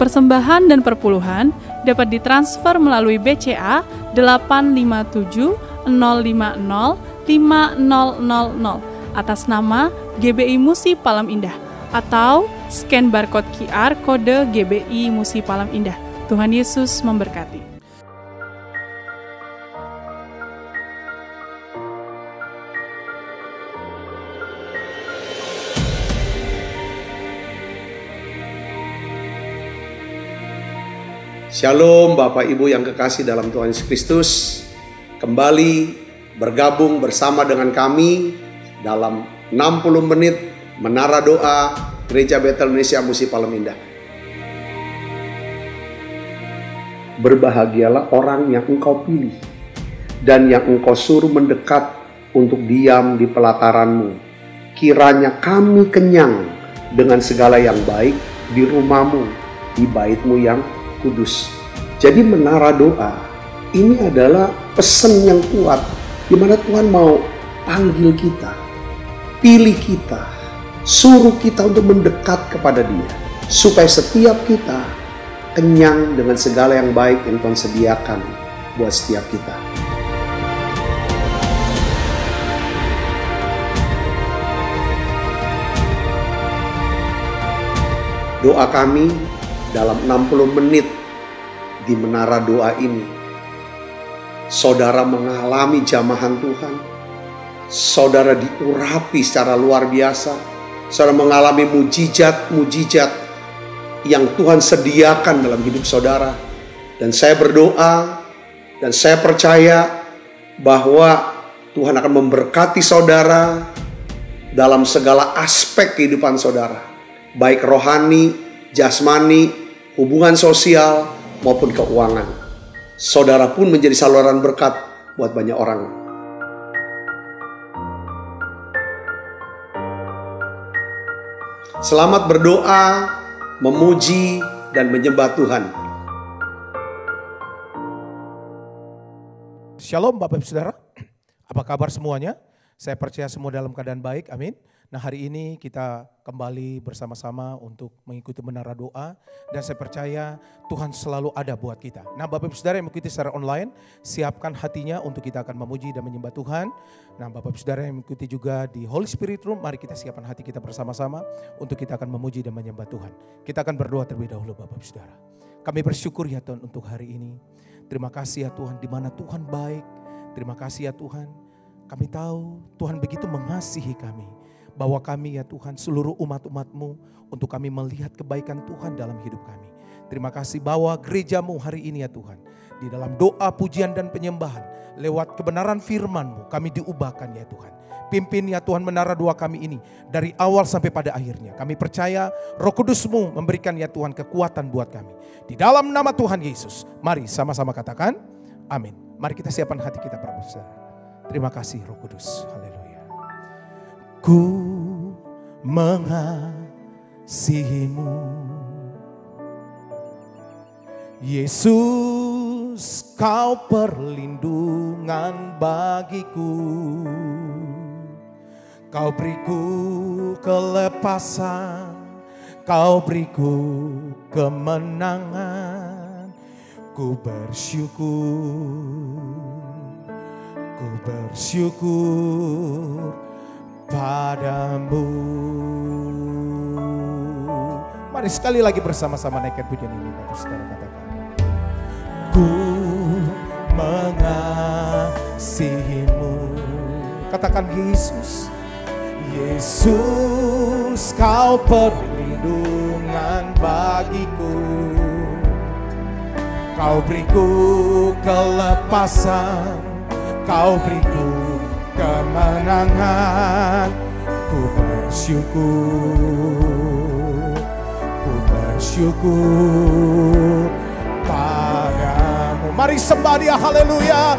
persembahan dan perpuluhan dapat ditransfer melalui BCA 857 050 5000 atas nama GBI Musi Palem Indah atau scan barcode QR kode GBI Musi Palem Indah. Tuhan Yesus memberkati. Shalom Bapak Ibu yang kekasih dalam Tuhan Yesus Kristus. Kembali bergabung bersama dengan kami dalam 60 menit Menara Doa Gereja Betel Indonesia Musi Palem Indah. Berbahagialah orang yang engkau pilih dan yang engkau suruh mendekat untuk diam di pelataranmu. Kiranya kami kenyang dengan segala yang baik di rumahmu, di baitmu yang kudus. Jadi menara doa ini adalah pesan yang kuat di mana Tuhan mau panggil kita, pilih kita, suruh kita untuk mendekat kepada Dia supaya setiap kita kenyang dengan segala yang baik yang Tuhan sediakan buat setiap kita. Doa kami dalam 60 menit di menara doa ini, saudara mengalami jamahan Tuhan, saudara diurapi secara luar biasa, saudara mengalami mujizat-mujizat yang Tuhan sediakan dalam hidup saudara. Dan saya berdoa dan saya percaya bahwa Tuhan akan memberkati saudara dalam segala aspek kehidupan saudara, baik rohani, jasmani, hubungan sosial maupun keuangan. Saudara pun menjadi saluran berkat buat banyak orang. Selamat berdoa, memuji, dan menyembah Tuhan. Shalom Bapak Ibu Saudara, apa kabar semuanya? Saya percaya semua dalam keadaan baik, amin. Nah hari ini kita kembali bersama-sama untuk mengikuti menara doa. Dan saya percaya Tuhan selalu ada buat kita. Nah Bapak Ibu Saudara yang mengikuti secara online, siapkan hatinya untuk kita akan memuji dan menyembah Tuhan. Nah Bapak Ibu Saudara yang mengikuti juga di Holy Spirit Room, mari kita siapkan hati kita bersama-sama untuk kita akan memuji dan menyembah Tuhan. Kita akan berdoa terlebih dahulu Bapak Ibu Saudara. Kami bersyukur ya Tuhan untuk hari ini. Terima kasih ya Tuhan di mana Tuhan baik. Terima kasih ya Tuhan. Kami tahu Tuhan begitu mengasihi kami. Bahwa kami ya Tuhan seluruh umat-umat-Mu untuk kami melihat kebaikan Tuhan dalam hidup kami. Terima kasih bahwa gereja-Mu hari ini ya Tuhan. Di dalam doa, pujian dan penyembahan. Lewat kebenaran firman-Mu kami diubahkan ya Tuhan. Pimpin ya Tuhan menara doa kami ini. Dari awal sampai pada akhirnya. Kami percaya Roh Kudus-Mu memberikan ya Tuhan kekuatan buat kami. Di dalam nama Tuhan Yesus. Mari sama-sama katakan amin. Mari kita siapkan hati kita para saudara. Terima kasih Roh Kudus. Haleluya. Ku mengasihimu Yesus, kau perlindungan bagiku. Kau beriku kelepasan, kau beriku kemenangan. Ku bersyukur, ku bersyukur padamu. Mari sekali lagi bersama-sama naikkan pujian ini Bapak Saudara, katakan. Ku mengasihimu. Katakan Yesus. Yesus, kau perlindungan bagiku. Kau beriku kelepasan, kau beriku kemenangan. Ku bersyukur, ku bersyukur padamu. Mari sembah Dia, haleluya.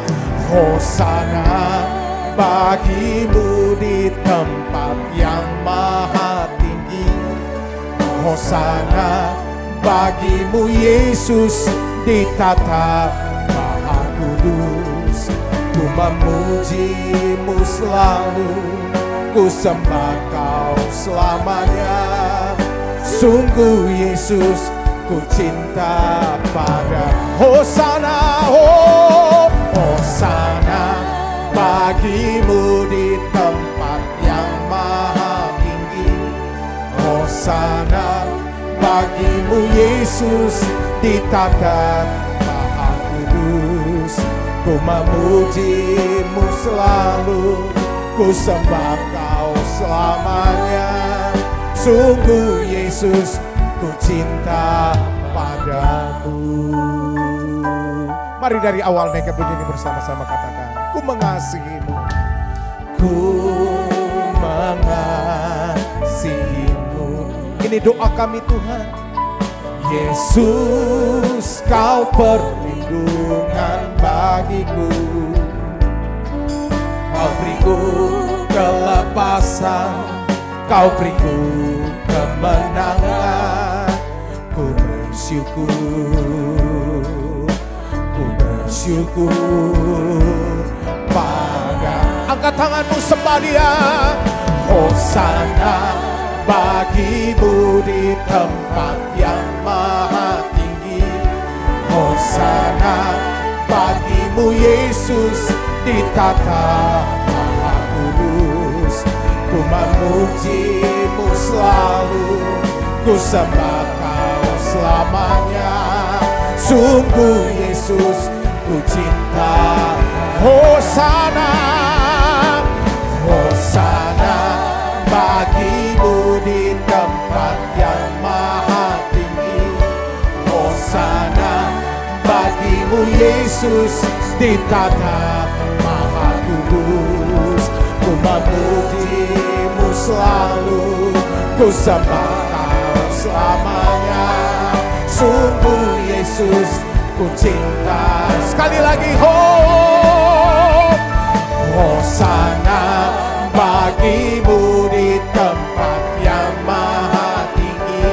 Hosana bagimu di tempat yang maha tinggi. Hosana bagimu Yesus di tata maha kudus. Ku memujimu selalu, ku sembah kau selamanya. Sungguh Yesus ku cinta pada. Hosana, oh Hosana bagimu di tempat yang maha tinggi. Hosana bagimu Yesus di takat maha kudus. Ku memujimu selalu, ku sembah kau selamanya. Sungguh Yesus, ku cinta padamu. Mari dari awal naik begini bersama-sama katakan, ku mengasihimu. Ku mengasihimu. Ini doa kami Tuhan. Yesus, kau perlindungan bagiku. Kau beriku kelepasan, kau beriku kemenangan. Ku bersyukur, ku bersyukur pada. Angkat tanganmu sembah Dia. Hosana bagimu di tempat yang maha tinggi. Hosana bagimu Yesus di tata maha kudus. Ku memujimu selalu, ku sembah kau selamanya. Sungguh Yesus, ku cinta. Hosana, Hosana bagimu di tempat yang maha tinggi. Hosana bagimu Yesus di tata maha kudus. Ku memujimu selalu, ku sembah kau selamanya. Sungguh Yesus, ku cinta. Sekali lagi, Hosana bagimu di tempat yang maha tinggi.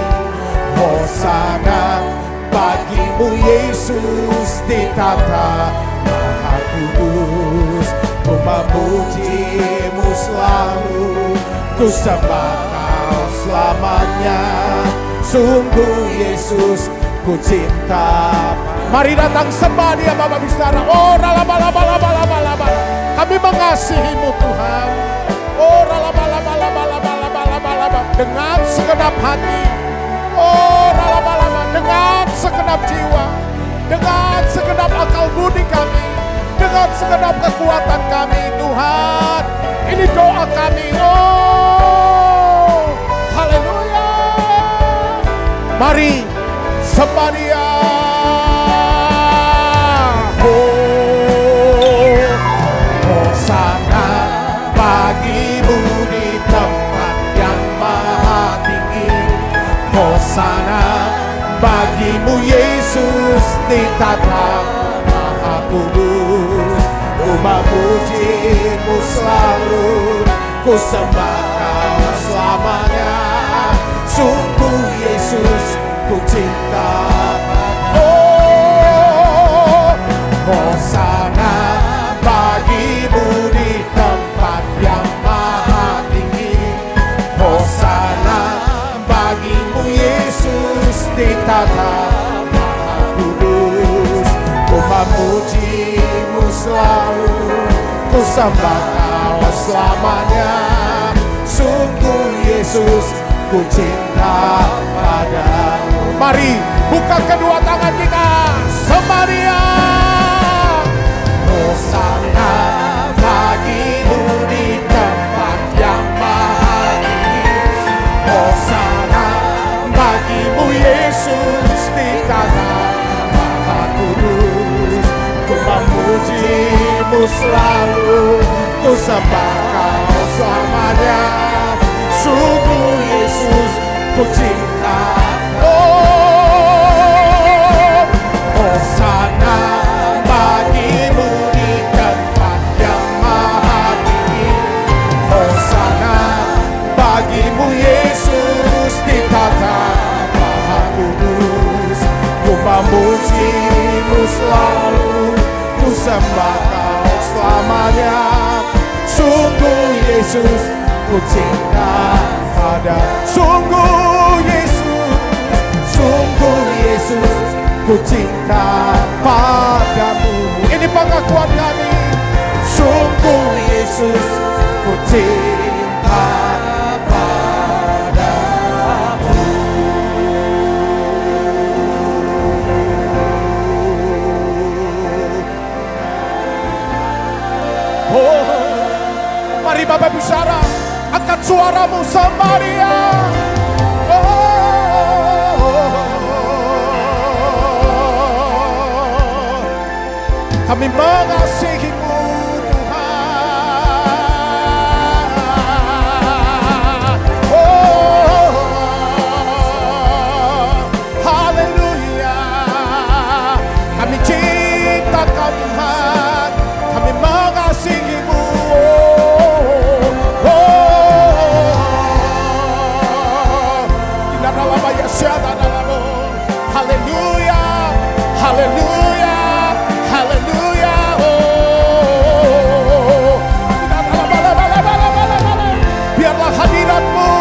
Hosana bagimu Yesus di tata maha kudus. Ku memujimu selalu, ku sembah kau selamanya. Sungguh Yesus, ku cinta. Mari datang sembah Dia Bapak Bicara. Oh ralabalabalabalaba, kami mengasihimu Tuhan. Oh ralabalabalabalaba, dengan segenap hati. Oh ralabalaba, dengan segenap jiwa, dengan segenap akal budi kami, dengan segenap kekuatan kami Tuhan. Ini doa kami. Oh haleluya. Mari sembah Dia. Hosana bagimu di tempat yang maha tinggi. Hosana bagimu Yesus di tata maha kudus. Ku memujimu selalu, ku sembah kau selamanya. Sungguh Yesus, ku cinta. Oh Hosana bagimu di tempat yang maha tinggi. Hosana bagimu Yesus di tata maha kudus. Ku memujimu selalu, ku sembah kau selamanya. Sungguh Yesus, ku cinta padamu. Mari buka kedua tangan kita, sembah Dia. Hosana bagimu di tempat yang maha tinggi. Hosana bagimu Yesus di tata maha kudus. Ku memujimu selalu, ku sembah kau selamanya. Sungguh Yesus, ku cinta. Oh Hosana bagimu di tempat yang maha tinggi. Hosana bagimu Yesus di tata maha kudus. Ku memujimu selalu, ku sembah kau selamanya. Sungguh Yesus, ku cinta pada. Sungguh Yesus, sungguh Yesus. ku cinta padamu. Ini pengakuan kami, sungguh Yesus ku cinta padamu. Oh, mari Bapak bicara, angkat suaramu Samaria. Kami mengasihi-Mu Tuhan. Oh, haleluya. Kami cinta Kau Tuhan. Kami mengasihi-Mu. Tidak dalam ayat syada dalam. Haleluya. Haleluya. Haleluya. Biarlah hadirat-Mu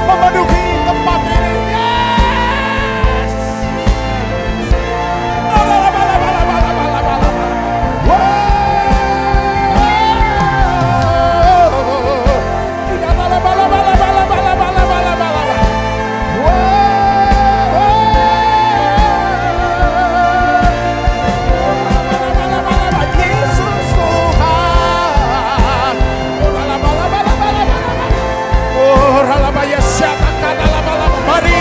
memenuhi tempat ini. Yes. Mari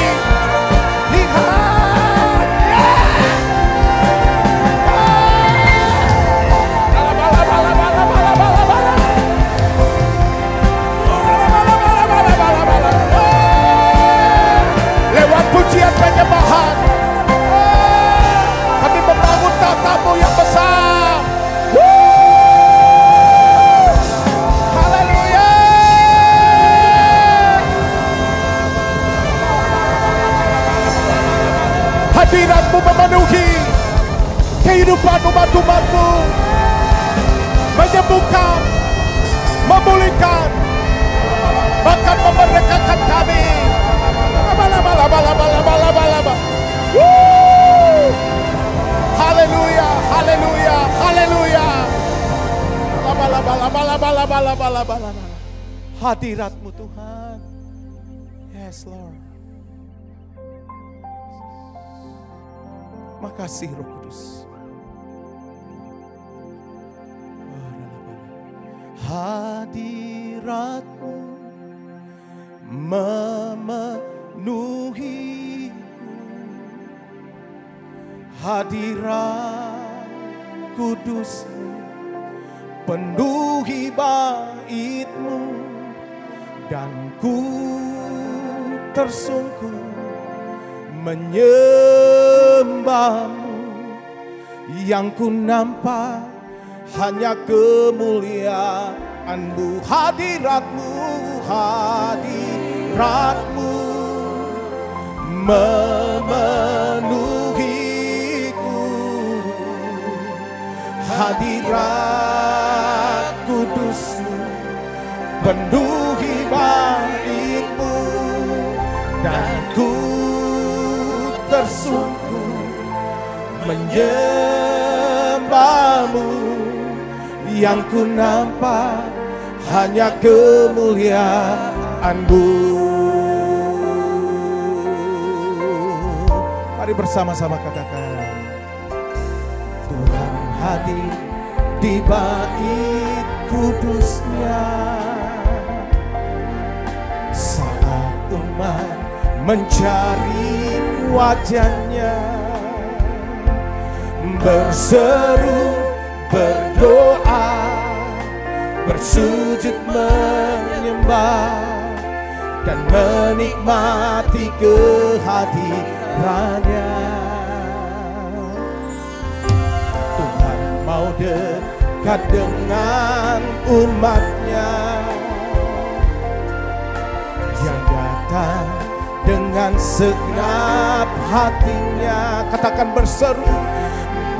lihat, lewat pujian penyembahan kami membangun tatamu yang besar. Hadirat-Mu memenuhi kehidupan umat-umat-Mu, menyembuhkan, memulihkan, bahkan memerdekakan kami. Haleluya, haleluya, haleluya. Hadirat-Mu Tuhan. Yes Lord. Makasih Roh Kudus. Hadirat-Mu memenuhi, hadirat Kudus-Mu penuhi bait-Mu, dan ku tersungkur menyembah-Mu. Yang ku nampak hanya kemuliaan-Mu. Hadirat-Mu, hadirat-Mu memenuhiku, hadirat Kudus-Mu penuhi bait-Mu, dan ku tersungkur menyembah-Mu. Yang ku nampak hanya kemuliaan-Mu. Mari bersama-sama katakan, Tuhan hadir di bait kudus-Nya saat umat mencari wajah-Nya, berseru, berdoa, bersujud menyembah, dan menikmati kehadirannya. Tuhan mau dekat dengan umat-Nya yang datang dengan segenap hatinya. Katakan berseru,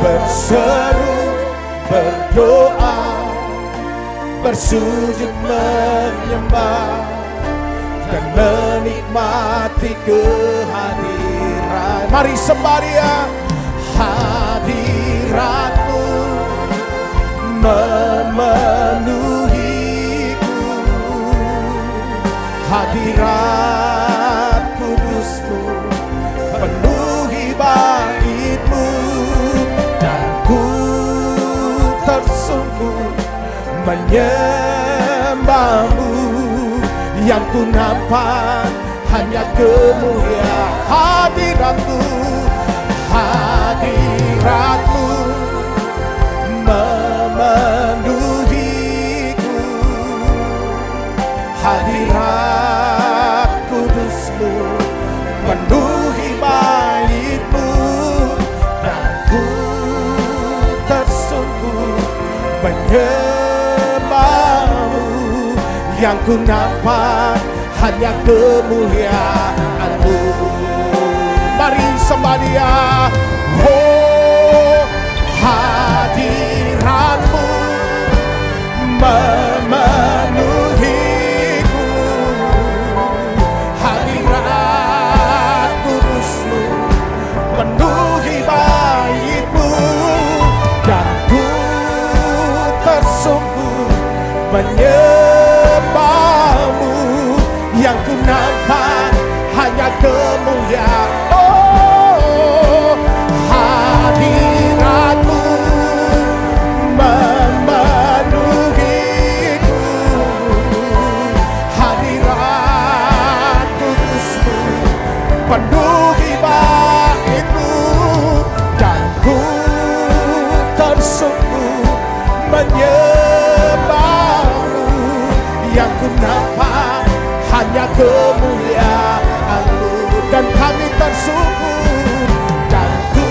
berseru, berdoa, bersujud menyembah, dan menikmati kehadiran. Mari sembah Dia. hadirat-Mu memenuhiku, hadirat kudus-Mu penuhi bait-Mu, dan ku tersungkur menyembah-Mu. Yang ku nampak hanya kemuliaan hadirat-Mu, hadirat-Mu memenuhiku, hadirat kudus-Mu penuhi bait-Mu, dan ku tersungkur menyembah-Mu. Yang ku nampak hanya kemuliaan-Mu. Mari sembah Dia. Oh, hadirat-Mu memenuhiku, hadirat kudus-Mu penuhi bait-Mu, dan ku tersungkur menyembah-Mu. Yang ku nampak hanya kemuliaan. Oh, hadirat-Mu memenuhiku, hadirat kudus-Mu penuhi bait-Mu, dan ku tersungkur menyembah-Mu. Yang ku nampak hanya kemuliaan-Mu, dan kami tersungkur, dan ku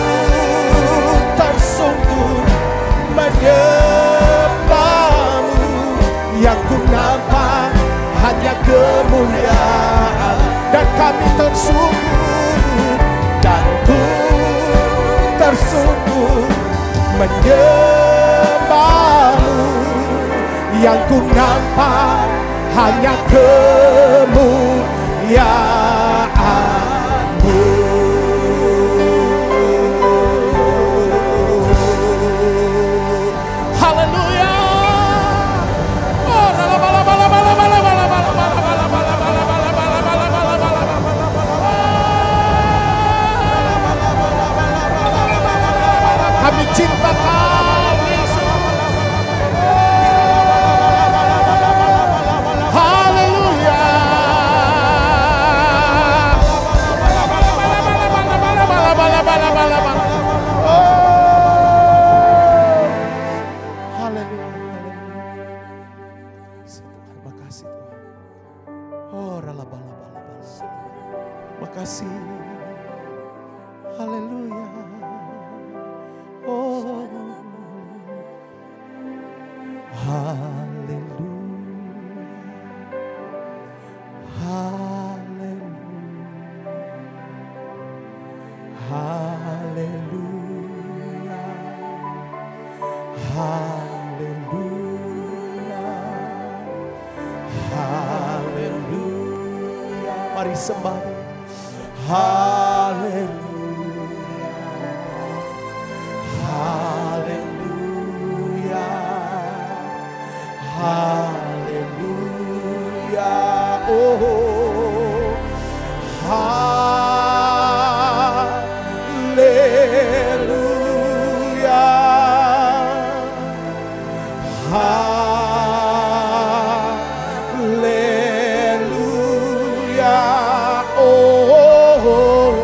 tersungkur menyembah-Mu. Yang ku nampak hanya kemuliaan, dan kami tersungkur, dan ku tersungkur menyembah-Mu. Yang ku nampak hanya kemuliaan-Mu. Haleluya. Kami cinta Kau, Yesus. Haleluya. Makasih Tuhan. Oh, makasih. Haleluya. Oh, haleluya. Haleluya. Haleluya. Haleluya. Haleluya. Mari sembah. Haleluya. Haleluya. Haleluya. Oh, haleluya. Haleluya. Oh,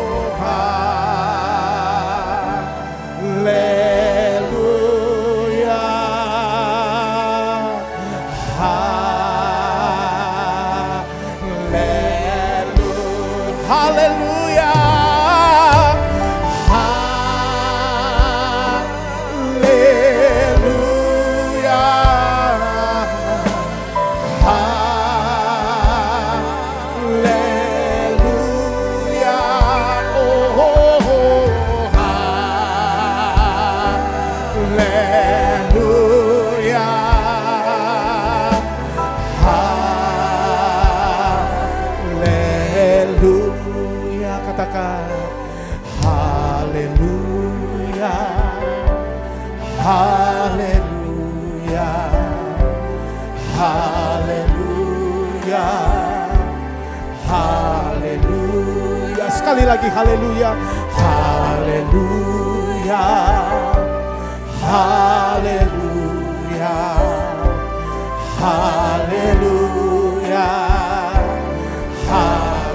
haleluya, haleluya, haleluya. Sekali lagi haleluya, haleluya, haleluya, haleluya, haleluya.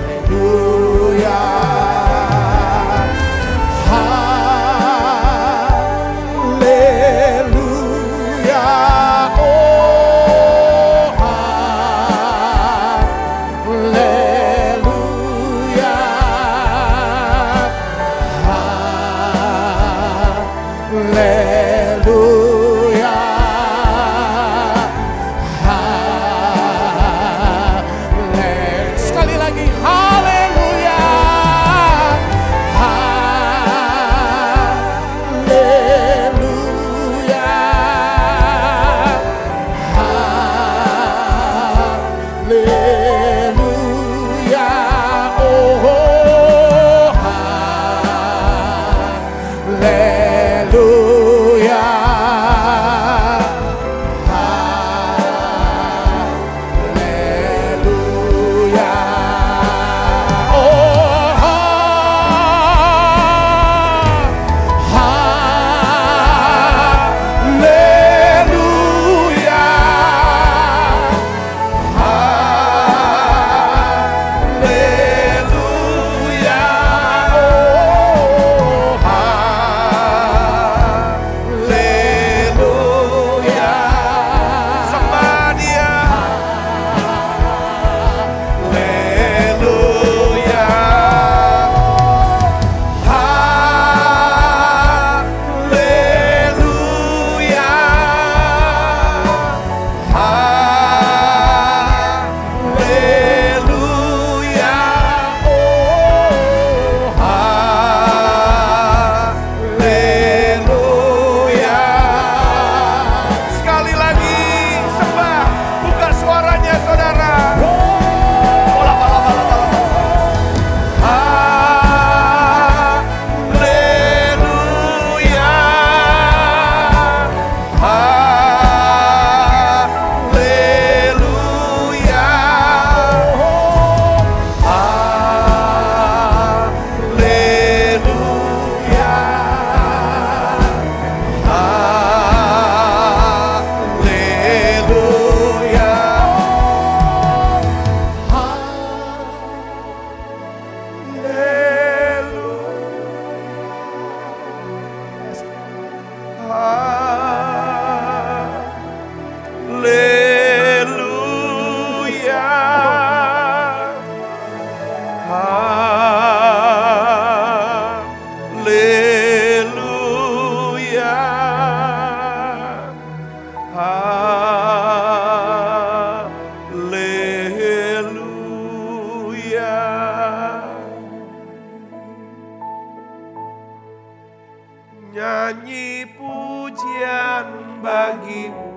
Nyanyi pujian bagimu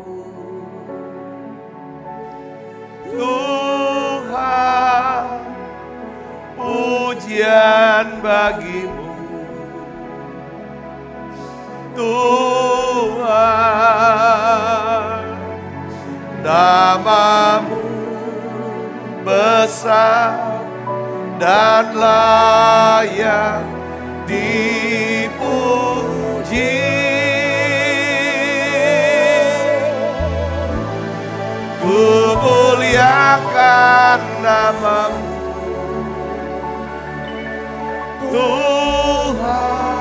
Tuhan, pujian bagimu Tuhan. Namamu besar dan layak dipuji. Ku muliakan namamu Tuhan,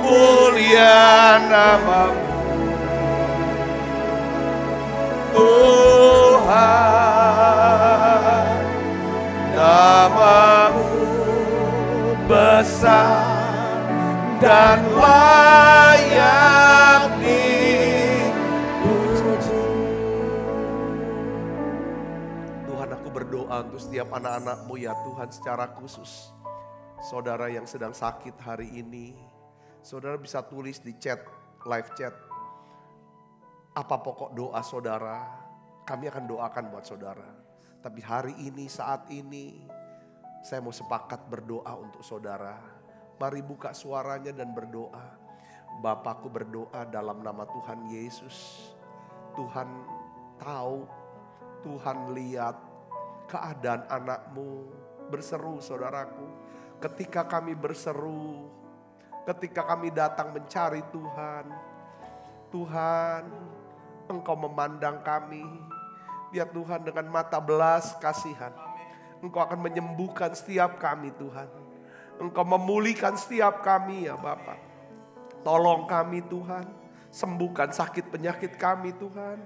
mulia namamu Tuhan. Namamu besar dan layak dipuji. Tuhan, aku berdoa untuk setiap anak-anak-Mu ya Tuhan, secara khusus saudara yang sedang sakit hari ini. Saudara bisa tulis di chat, live chat, apa pokok doa saudara, kami akan doakan buat saudara. Tapi hari ini, saat ini, saya mau sepakat berdoa untuk saudara. Mari buka suaranya dan berdoa. Bapakku berdoa dalam nama Tuhan Yesus. Tuhan tahu, Tuhan lihat keadaan anakmu berseru saudaraku. Ketika kami berseru, ketika kami datang mencari Tuhan, Tuhan Engkau memandang kami. Biar Tuhan dengan mata belas kasihan, Engkau akan menyembuhkan setiap kami Tuhan. Engkau memulihkan setiap kami ya Bapa. Tolong kami Tuhan, sembuhkan sakit penyakit kami Tuhan.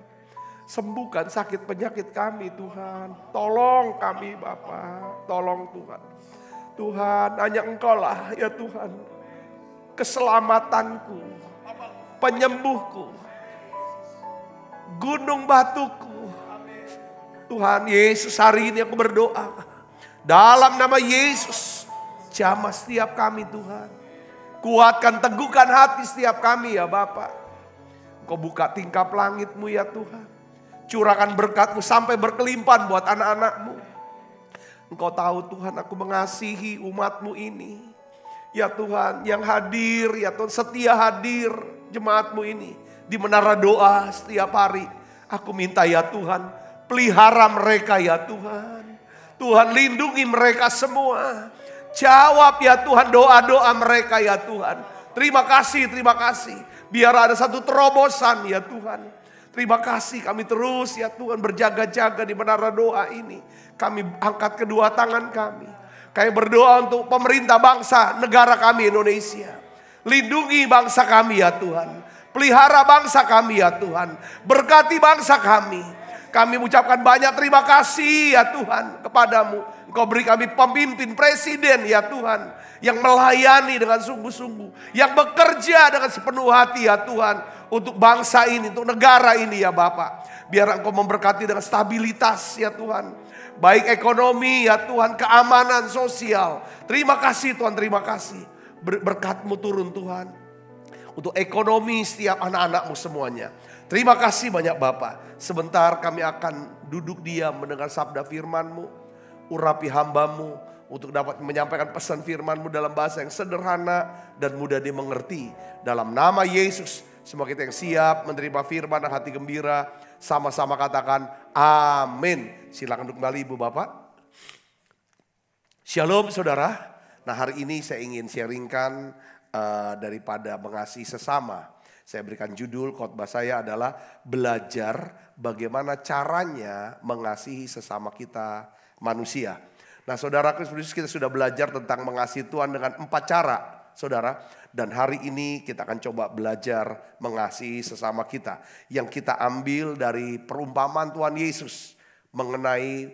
Sembuhkan sakit penyakit kami Tuhan. Tolong kami Bapa, tolong Tuhan. Tuhan, hanya Engkau lah ya Tuhan, keselamatanku, penyembuhku, gunung batuku. Tuhan Yesus, hari ini aku berdoa dalam nama Yesus, jamah setiap kami Tuhan. Kuatkan, teguhkan hati setiap kami ya Bapa. Engkau buka tingkap langit-Mu ya Tuhan. Curahkan berkat-Mu sampai berkelimpahan buat anak-anak-Mu. Engkau tahu Tuhan, aku mengasihi umat-Mu ini. Ya Tuhan, yang hadir ya Tuhan, setia hadir jemaat-Mu ini di menara doa setiap hari. Aku minta ya Tuhan, pelihara mereka ya Tuhan. Tuhan lindungi mereka semua. Jawab ya Tuhan doa-doa mereka ya Tuhan. Terima kasih, terima kasih. Biar ada satu terobosan ya Tuhan. Terima kasih, kami terus ya Tuhan berjaga-jaga di menara doa ini. Kami angkat kedua tangan kami. Kami berdoa untuk pemerintah bangsa negara kami Indonesia. Lindungi bangsa kami ya Tuhan. Pelihara bangsa kami ya Tuhan. Berkati bangsa kami. Kami mengucapkan banyak terima kasih ya Tuhan kepadamu. Engkau beri kami pemimpin presiden ya Tuhan. Yang melayani dengan sungguh-sungguh. Yang bekerja dengan sepenuh hati ya Tuhan. Untuk bangsa ini, untuk negara ini ya Bapak. Biar Engkau memberkati dengan stabilitas ya Tuhan. Baik ekonomi ya Tuhan, keamanan sosial. Terima kasih Tuhan, terima kasih. Berkat-Mu turun Tuhan. Untuk ekonomi setiap anak-anak-Mu semuanya. Terima kasih banyak Bapak. Sebentar kami akan duduk diam mendengar sabda firman-Mu. Urapi hamba-Mu untuk dapat menyampaikan pesan firman-Mu dalam bahasa yang sederhana dan mudah dimengerti. Dalam nama Yesus, semua kita yang siap menerima firman dan hati gembira, sama-sama katakan amin. Silakan duduk kembali Ibu Bapak. Shalom saudara. Nah hari ini saya ingin sharingkan daripada mengasihi sesama. Saya berikan judul khotbah saya adalah belajar bagaimana caranya mengasihi sesama kita manusia. Nah saudara, kita sudah belajar tentang mengasihi Tuhan dengan 4 cara saudara. Dan hari ini kita akan coba belajar mengasihi sesama kita. Yang kita ambil dari perumpamaan Tuhan Yesus mengenai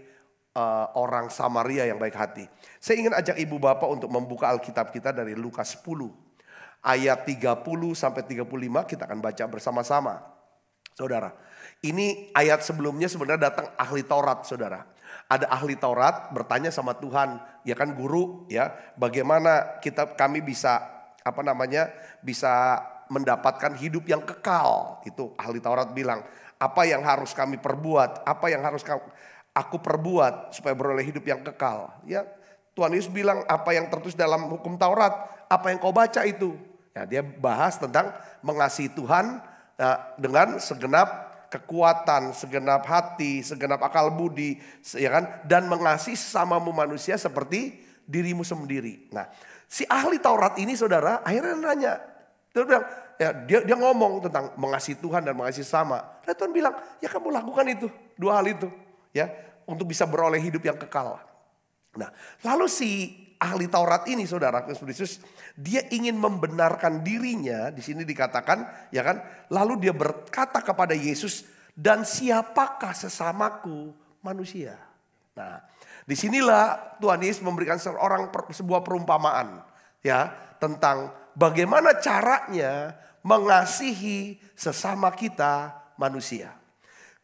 orang Samaria yang baik hati. Saya ingin ajak Ibu Bapak untuk membuka Alkitab kita dari Lukas 10. Ayat 30 sampai 35 kita akan baca bersama-sama. Saudara, ini ayat sebelumnya sebenarnya datang ahli Taurat saudara. Ada ahli Taurat bertanya sama Tuhan, ya kan guru ya, bagaimana kami bisa bisa mendapatkan hidup yang kekal. Itu ahli Taurat bilang, apa yang harus kami perbuat, apa yang harus aku perbuat supaya beroleh hidup yang kekal. Ya, Tuhan Yesus bilang apa yang tertulis dalam hukum Taurat, apa yang kau baca itu. Ya, dia bahas tentang mengasihi Tuhan dengan segenap kekuatan, segenap hati, segenap akal budi, ya kan? Dan mengasihi sesamamu manusia seperti dirimu sendiri. Nah, si ahli Taurat ini saudara akhirnya nanya, dia bilang, ya, dia ngomong tentang mengasihi Tuhan dan mengasihi sesama. Dan Tuhan bilang, ya kamu lakukan itu, 2 hal itu, ya, untuk bisa beroleh hidup yang kekal. Nah, lalu si ahli Taurat ini saudara Yesus, dia ingin membenarkan dirinya, di sini dikatakan, ya kan? Lalu dia berkata kepada Yesus, dan siapakah sesamaku manusia? Nah, disinilah Tuhan Yesus memberikan sebuah perumpamaan, ya, tentang bagaimana caranya mengasihi sesama kita manusia.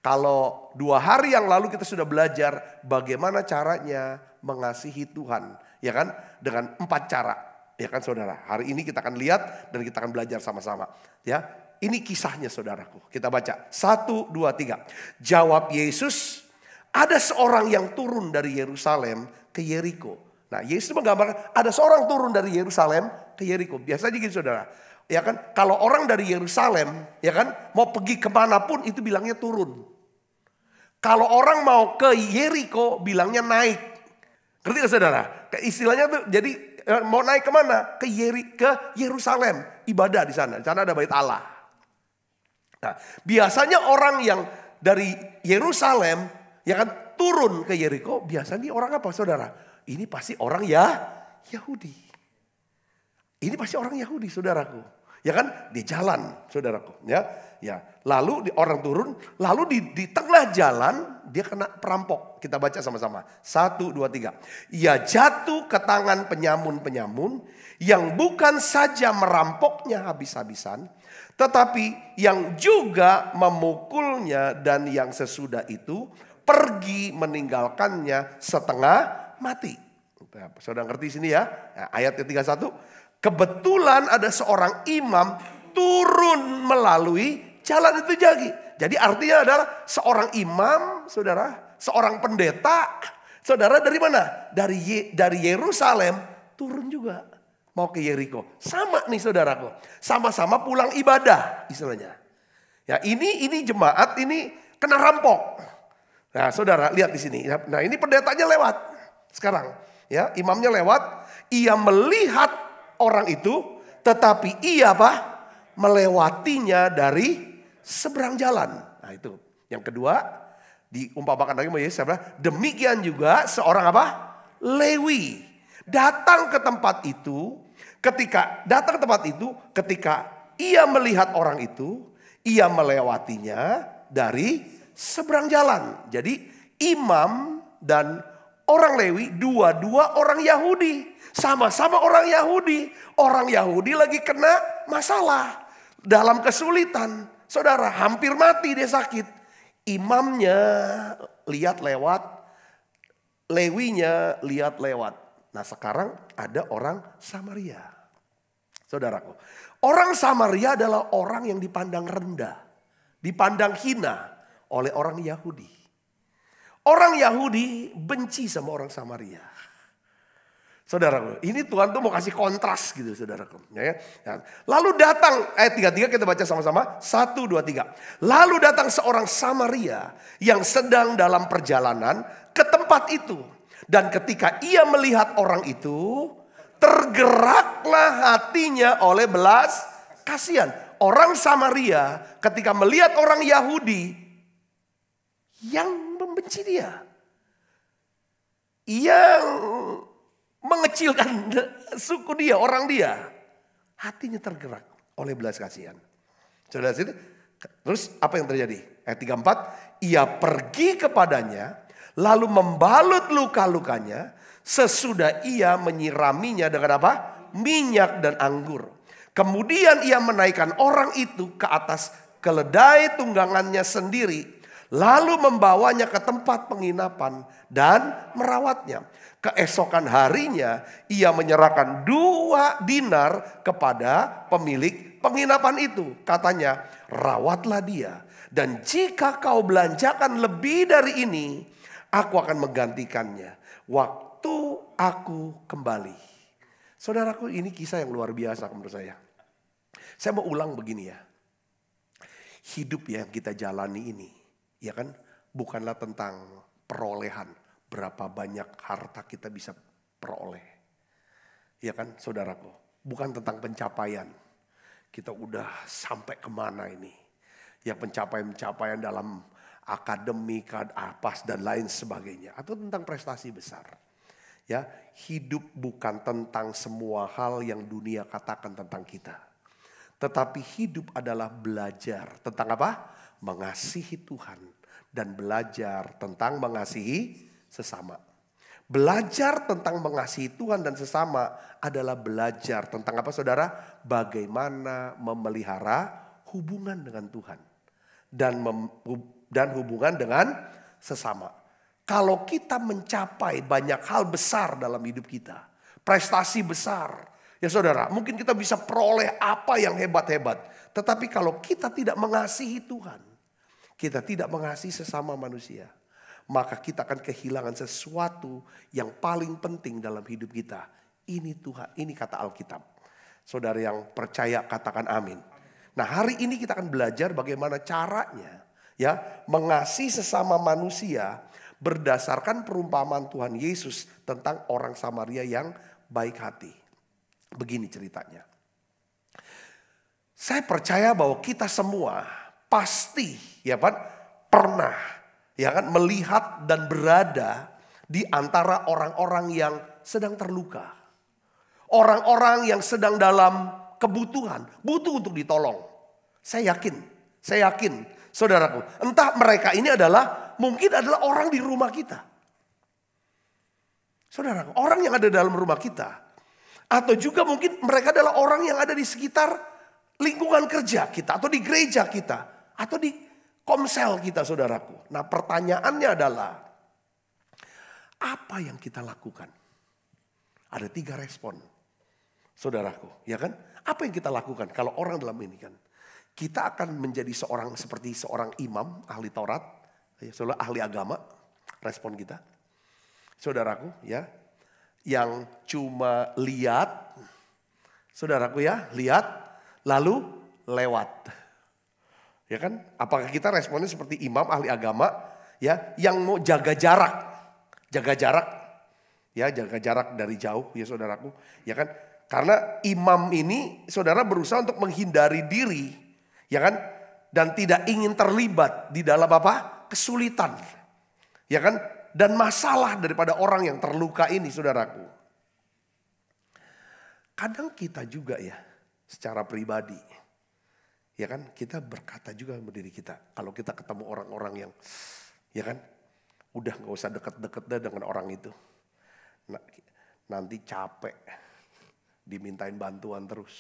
Kalau 2 hari yang lalu kita sudah belajar bagaimana caranya mengasihi Tuhan, ya kan? Dengan 4 cara, ya kan saudara. Hari ini kita akan lihat dan kita akan belajar sama-sama, ya. Ini kisahnya saudaraku. Kita baca 1, 2, 3. Jawab Yesus, ada seorang yang turun dari Yerusalem ke Yeriko. Nah, Yesus menggambarkan ada seorang turun dari Yerusalem ke Yeriko. Biasanya gitu saudara. Ya kan, kalau orang dari Yerusalem, ya kan, mau pergi kemanapun itu bilangnya turun. Kalau orang mau ke Yeriko bilangnya naik. Ngerti gak saudara? Istilahnya tuh jadi mau naik kemana? Ke Yerusalem, ibadah di sana. Di sana ada bait Allah. Nah, biasanya orang yang dari Yerusalem, ya kan, turun ke Yeriko, biasanya orang apa saudara? Ini pasti orang Yahudi. Ini pasti orang Yahudi saudaraku. Ya kan, di jalan saudaraku. Ya. Lalu orang turun, lalu di tengah jalan dia kena perampok. Kita baca sama-sama. 1, 2, 3. Ia jatuh ke tangan penyamun-penyamun yang bukan saja merampoknya habis-habisan, tetapi yang juga memukulnya dan yang sesudah itu pergi meninggalkannya setengah mati. Saudara ngerti sini ya? Nah, ayat ke-31. Kebetulan ada seorang imam turun melalui jalan itu jadi artinya adalah seorang imam, saudara, seorang pendeta, saudara dari mana? Dari Yerusalem turun juga mau ke Yeriko. Sama nih saudaraku, sama-sama pulang ibadah istilahnya. Ya ini jemaat ini kena rampok. Nah saudara lihat di sini. Nah ini pendetanya lewat sekarang. Ya imamnya lewat, ia melihat orang itu, tetapi ia melewatinya dari seberang jalan. Nah itu. Yang kedua, diumpamakan lagi sama Yesus, demikian juga seorang Lewi datang ke tempat itu. Ketika ia melihat orang itu, ia melewatinya dari seberang jalan. Jadi imam dan orang Lewi dua-dua orang Yahudi. Sama-sama orang Yahudi. Orang Yahudi lagi kena masalah. Dalam kesulitan. Saudara hampir mati dia sakit. Imamnya lihat lewat. Lewinya lihat lewat. Nah sekarang ada orang Samaria. Saudaraku. Orang Samaria adalah orang yang dipandang rendah. Dipandang hina oleh orang Yahudi. Orang Yahudi benci sama orang Samaria. Saudaraku, ini Tuhan tuh mau kasih kontras gitu saudaraku. Ya. Lalu datang, ayat 33 kita baca sama-sama. 1, 2, 3. Lalu datang seorang Samaria yang sedang dalam perjalanan ke tempat itu. Dan ketika ia melihat orang itu, tergeraklah hatinya oleh belas kasihan. Orang Samaria ketika melihat orang Yahudi yang membenci dia. Yang mengecilkan suku dia, orang dia. Hatinya tergerak oleh belas kasihan. Saudara situ, terus apa yang terjadi? Ayat 34, ia pergi kepadanya, lalu membalut luka-lukanya, sesudah ia menyiraminya dengan minyak dan anggur. Kemudian ia menaikkan orang itu ke atas keledai tunggangannya sendiri, lalu membawanya ke tempat penginapan dan merawatnya. Keesokan harinya ia menyerahkan 2 dinar kepada pemilik penginapan itu. Katanya, rawatlah dia. Dan jika kau belanjakan lebih dari ini, aku akan menggantikannya waktu aku kembali. Saudaraku, ini kisah yang luar biasa menurut saya. Saya mau ulang begini ya. Hidup yang kita jalani ini, ya kan, bukanlah tentang perolehan. Berapa banyak harta kita bisa peroleh. Ya kan saudaraku. Bukan tentang pencapaian. Kita udah sampai kemana ini. Ya pencapaian-pencapaian dalam akademik, APAS dan lain sebagainya. Atau tentang prestasi besar. Ya, hidup bukan tentang semua hal yang dunia katakan tentang kita. Tetapi hidup adalah belajar tentang apa? Mengasihi Tuhan. Dan belajar tentang mengasihi sesama. Belajar tentang mengasihi Tuhan dan sesama adalah belajar tentang apa saudara? Bagaimana memelihara hubungan dengan Tuhan. Dan hubungan dengan sesama. Kalau kita mencapai banyak hal besar dalam hidup kita. Prestasi besar. Ya saudara, mungkin kita bisa peroleh apa yang hebat-hebat. Tetapi kalau kita tidak mengasihi Tuhan. Kita tidak mengasihi sesama manusia. Maka kita akan kehilangan sesuatu yang paling penting dalam hidup kita. Ini Tuhan, ini kata Alkitab. Saudara yang percaya katakan amin. Nah, hari ini kita akan belajar bagaimana caranya ya mengasihi sesama manusia berdasarkan perumpamaan Tuhan Yesus tentang orang Samaria yang baik hati. Begini ceritanya. Saya percaya bahwa kita semua pasti ya kan pernah ya kan melihat dan berada di antara orang-orang yang sedang terluka. Orang-orang yang sedang dalam kebutuhan, butuh untuk ditolong. Saya yakin, saudaraku, entah mereka ini mungkin adalah orang di rumah kita. Saudaraku, orang yang ada dalam rumah kita. Atau juga mungkin mereka adalah orang yang ada di sekitar lingkungan kerja kita, atau di gereja kita, atau di komsel kita, saudaraku. Nah, pertanyaannya adalah, apa yang kita lakukan? Ada 3 respon, saudaraku, ya kan? Apa yang kita lakukan kalau orang dalam ini kan? Kita akan menjadi seperti seorang imam, ahli Taurat, saudara, ahli agama, respon kita. Saudaraku ya, yang cuma lihat, saudaraku ya, lihat lalu lewat. Ya kan? Apakah kita responnya seperti imam, ahli agama, ya, yang mau jaga jarak, ya, jaga jarak dari jauh, ya saudaraku, ya kan? Karena imam ini saudara berusaha untuk menghindari diri, ya kan? Dan tidak ingin terlibat di dalam apa? Kesulitan. Ya kan? Dan masalah daripada orang yang terluka ini, saudaraku. Kadang kita juga ya, secara pribadi, ya kan? Kita berkata juga sama diri kita, kalau kita ketemu orang-orang yang, ya kan? Udah gak usah deket-deket dengan orang itu. Nah, nanti capek. Dimintain bantuan terus.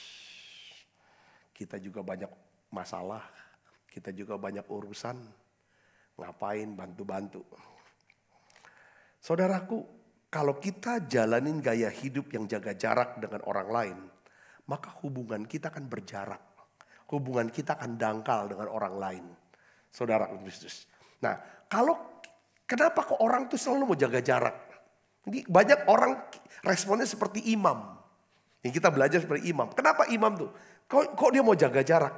Kita juga banyak masalah. Kita juga banyak urusan. Ngapain bantu-bantu. Saudaraku, kalau kita jalanin gaya hidup yang jaga jarak dengan orang lain, maka hubungan kita akan berjarak. Hubungan kita akan dangkal dengan orang lain. Saudara Kristus. Nah, kenapa kok orang tuh selalu mau jaga jarak? Ini banyak orang responnya seperti imam. Yang kita belajar seperti imam. Kenapa imam tuh? Kok dia mau jaga jarak?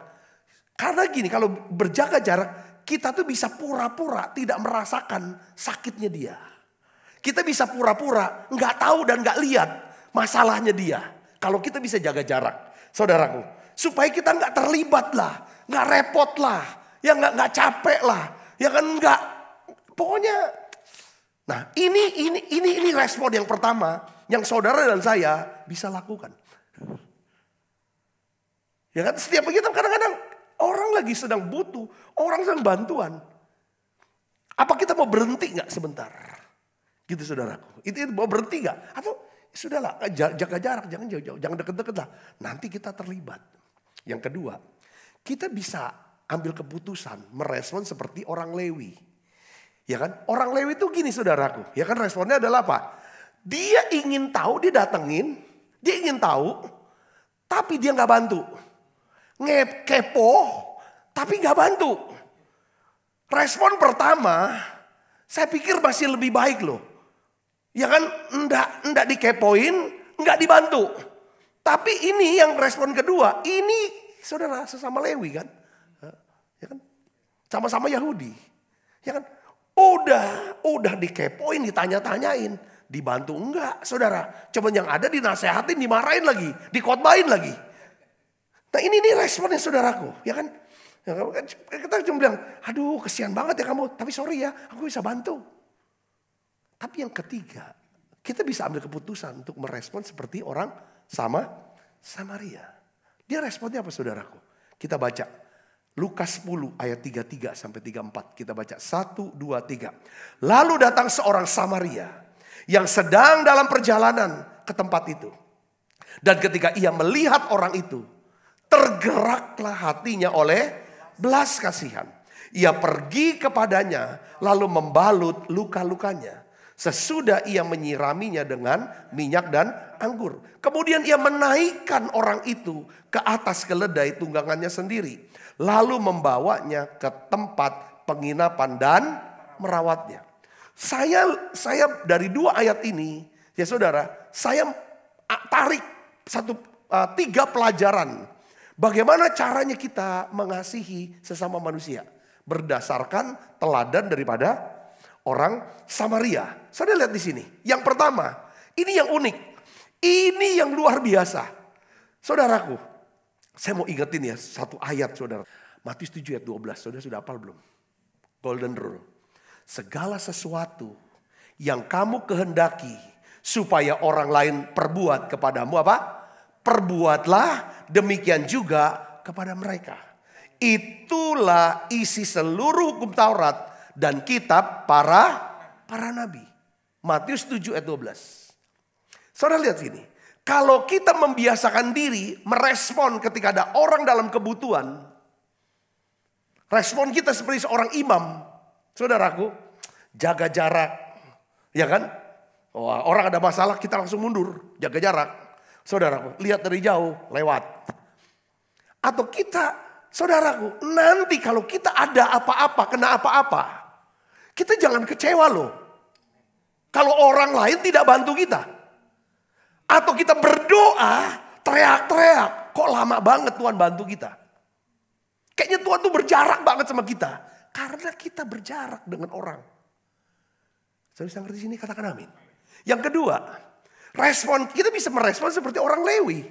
Karena gini, kalau berjaga jarak, kita tuh bisa pura-pura tidak merasakan sakitnya dia. Kita bisa pura-pura nggak tahu dan nggak lihat masalahnya dia. Kalau kita bisa jaga jarak, saudaraku, supaya kita nggak terlibat lah, nggak repot lah, ya nggak capek lah, ya kan nggak. Pokoknya, nah ini respon yang pertama. Yang saudara dan saya bisa lakukan. Ya kan, setiap kita kadang-kadang orang lagi sedang butuh, orang sedang bantuan. Apa kita mau berhenti gak sebentar? Gitu saudaraku. Itu mau berhenti gak? Atau sudahlah, jaga jarak, jangan jauh-jauh, jangan deket-deket lah. Nanti kita terlibat. Yang kedua, kita bisa ambil keputusan, merespon seperti orang Lewi. Ya kan, orang Lewi itu gini saudaraku. Ya kan, responnya adalah apa? Dia ingin tahu, dia datengin, dia ingin tahu, tapi dia gak bantu. Kepo, tapi gak bantu. Respon pertama, saya pikir masih lebih baik loh. Ya kan, enggak dikepoin, enggak dibantu. Tapi ini yang respon kedua, ini saudara sesama Lewi kan. Ya kan, sama-sama Yahudi. Ya kan, udah dikepoin, ditanya-tanyain. Dibantu enggak, saudara. Cuman yang ada dinasehatin, dimarahin lagi, dikotbahin lagi. Nah ini responnya saudaraku, ya kan? Kita cuma bilang, aduh kesian banget ya kamu, tapi sorry ya, aku bisa bantu. Tapi yang ketiga, kita bisa ambil keputusan untuk merespon seperti orang Samaria. Dia responnya apa saudaraku? Kita baca Lukas 10 ayat 33 sampai 34. Kita baca 1, 2, 3. Lalu datang seorang Samaria yang sedang dalam perjalanan ke tempat itu. Dan ketika ia melihat orang itu, tergeraklah hatinya oleh belas kasihan. Ia pergi kepadanya lalu membalut luka-lukanya. Sesudah ia menyiraminya dengan minyak dan anggur. Kemudian ia menaikkan orang itu ke atas keledai tunggangannya sendiri. Lalu membawanya ke tempat penginapan dan merawatnya. Saya dari 2 ayat ini, ya saudara, saya tarik satu 3 pelajaran. Bagaimana caranya kita mengasihi sesama manusia. Berdasarkan teladan daripada orang Samaria. Saudara lihat di sini. Yang pertama, ini yang unik. Ini yang luar biasa. Saudaraku, saya mau ingetin ya satu ayat saudara. Matius 7 ayat 12, saudara sudah hafal belum? Golden rule. Segala sesuatu yang kamu kehendaki supaya orang lain perbuat kepadamu apa? Perbuatlah demikian juga kepada mereka. Itulah isi seluruh hukum Taurat dan kitab para nabi. Matius 7 ayat 12. Saudara lihat sini. Kalau kita membiasakan diri merespon ketika ada orang dalam kebutuhan. Respon kita seperti seorang imam. Saudaraku, jaga jarak. Ya kan? Wah, orang ada masalah kita langsung mundur. Jaga jarak. Saudaraku, lihat dari jauh, lewat. Atau kita, saudaraku, nanti kalau kita ada apa-apa, kena apa-apa. Kita jangan kecewa loh. Kalau orang lain tidak bantu kita. Atau kita berdoa, teriak-teriak. Kok lama banget Tuhan bantu kita. Kayaknya Tuhan tuh berjarak banget sama kita. Karena kita berjarak dengan orang. Saya bisa ngerti sini, katakan amin. Yang kedua, respon kita bisa merespon seperti orang Lewi.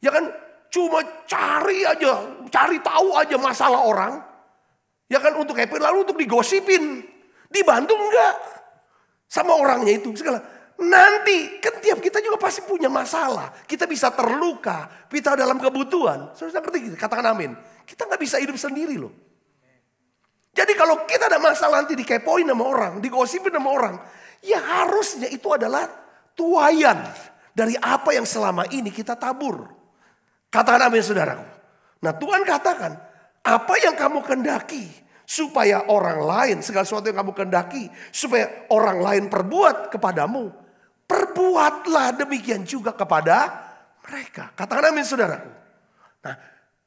Ya kan, cuma cari tahu aja masalah orang. Ya kan, untuk happy, lalu untuk digosipin. Dibantu enggak sama orangnya itu. Segala. Nanti kan tiap kita juga pasti punya masalah. Kita bisa terluka, kita dalam kebutuhan. Saudara ngerti, katakan amin. Kita nggak bisa hidup sendiri loh. Jadi kalau kita ada masalah nanti dikepoin sama orang, digosipin sama orang. Ya harusnya itu adalah tuaian dari apa yang selama ini kita tabur. Katakan amin saudaraku. Nah Tuhan katakan, apa yang kamu kehendaki supaya orang lain, segala sesuatu yang kamu kehendaki supaya orang lain perbuat kepadamu, perbuatlah demikian juga kepada mereka. Katakan amin saudaraku. Nah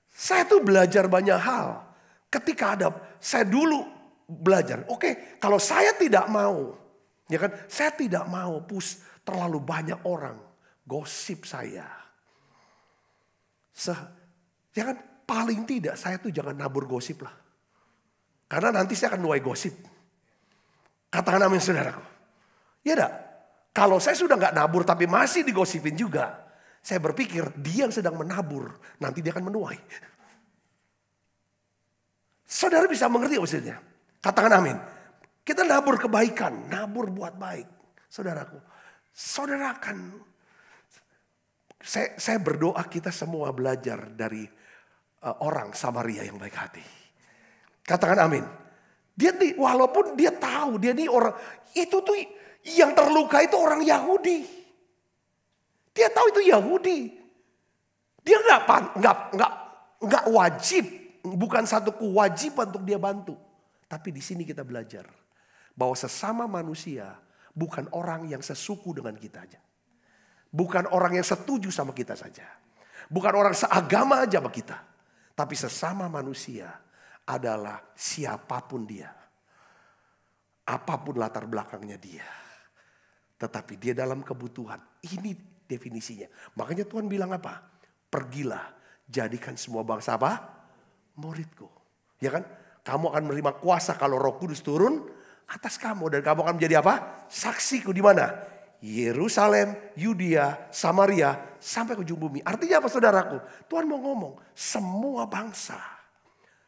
saya tuh belajar banyak hal. Ketika saya dulu belajar, oke, kalau saya tidak mau, ya kan, saya tidak mau terlalu banyak orang gosip saya. Ya kan, paling tidak saya tuh jangan nabur gosip lah. Karena nanti saya akan nuai gosip. Katakan amin saudaraku. Ya enggak? Kalau saya sudah nggak nabur tapi masih digosipin juga, saya berpikir dia yang sedang menabur, nanti dia akan menuai. Saudara bisa mengerti maksudnya? Katakan amin. Kita nabur kebaikan, nabur buat baik. Saudaraku, saudara akan, saya berdoa kita semua belajar dari orang Samaria yang baik hati. Katakan amin. Dia nih, walaupun dia tahu, dia nih orang, itu tuh yang terluka itu orang Yahudi. Dia tahu itu Yahudi. Dia nggak wajib. Bukan satu kewajiban untuk dia bantu. Tapi di sini kita belajar bahwa sesama manusia bukan orang yang sesuku dengan kita aja. Bukan orang yang setuju sama kita saja. Bukan orang seagama aja sama kita. Tapi sesama manusia adalah siapapun dia. Apapun latar belakangnya dia. Tetapi dia dalam kebutuhan. Ini definisinya. Makanya Tuhan bilang apa? Pergilah, jadikan semua bangsa apa? Muridku. Ya kan? Kamu akan menerima kuasa kalau Roh Kudus turun atas kamu. Dan kamu akan menjadi apa? Saksiku di mana? Yerusalem, Yudea, Samaria, sampai ke ujung bumi. Artinya apa saudaraku? Tuhan mau ngomong, semua bangsa.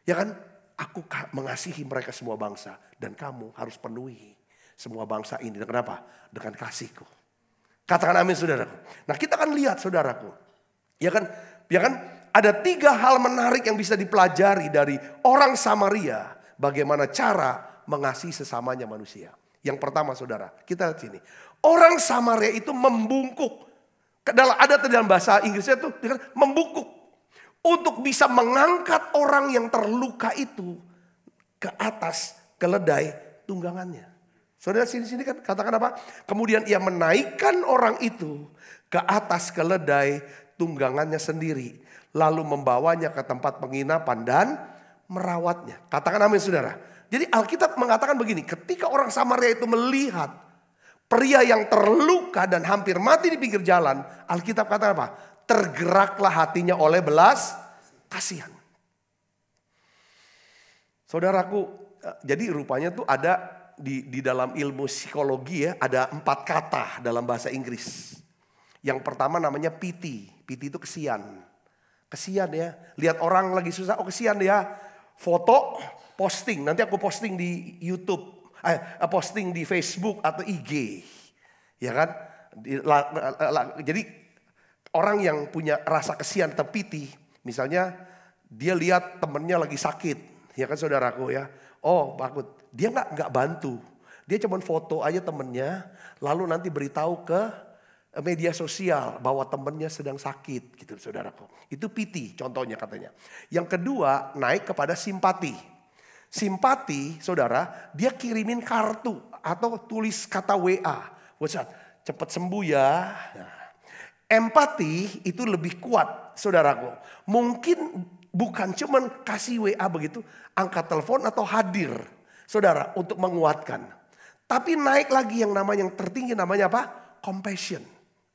Ya kan? Aku mengasihi mereka semua bangsa. Dan kamu harus penuhi semua bangsa ini. Dengan apa? Dengan kasihku. Katakan amin saudaraku. Nah kita akan lihat saudaraku. Ya kan? Ya kan? Ada 3 hal menarik yang bisa dipelajari dari orang Samaria. Bagaimana cara mengasihi sesamanya manusia. Yang pertama saudara, kita lihat sini. Orang Samaria itu membungkuk. Ada dalam bahasa Inggrisnya itu membungkuk. Untuk bisa mengangkat orang yang terluka itu ke atas keledai tunggangannya. Saudara sini kan katakan apa? Kemudian ia menaikkan orang itu ke atas keledai tunggangannya sendiri. Lalu membawanya ke tempat penginapan dan merawatnya. Katakan amin saudara. Jadi Alkitab mengatakan begini. Ketika orang Samaria itu melihat pria yang terluka dan hampir mati di pinggir jalan. Alkitab kata apa? tergeraklah hatinya oleh belas kasihan. Saudaraku, jadi rupanya tuh ada di dalam ilmu psikologi ya, ada 4 kata dalam bahasa Inggris. Yang pertama namanya pity. Pity itu kesian. Kesian ya, lihat orang lagi susah, oh kesian ya. Foto, posting, nanti aku posting di YouTube, posting di Facebook atau IG. Ya kan? Jadi orang yang punya rasa kesian atau pity, misalnya dia lihat temennya lagi sakit. Ya kan saudaraku ya. Oh takut. Dia nggak bantu. Dia cuma foto aja temennya. Lalu nanti beritahu ke media sosial bahwa temennya sedang sakit. Gitu saudaraku. Itu pity contohnya katanya. Yang kedua naik kepada simpati. Simpati saudara. Dia kirimin kartu. Atau tulis kata WA. WhatsApp. Cepat sembuh ya. Nah, empati itu lebih kuat saudaraku. Mungkin bukan cuman kasih WA begitu, angkat telepon atau hadir, saudara, untuk menguatkan. Tapi naik lagi yang tertinggi namanya apa? Compassion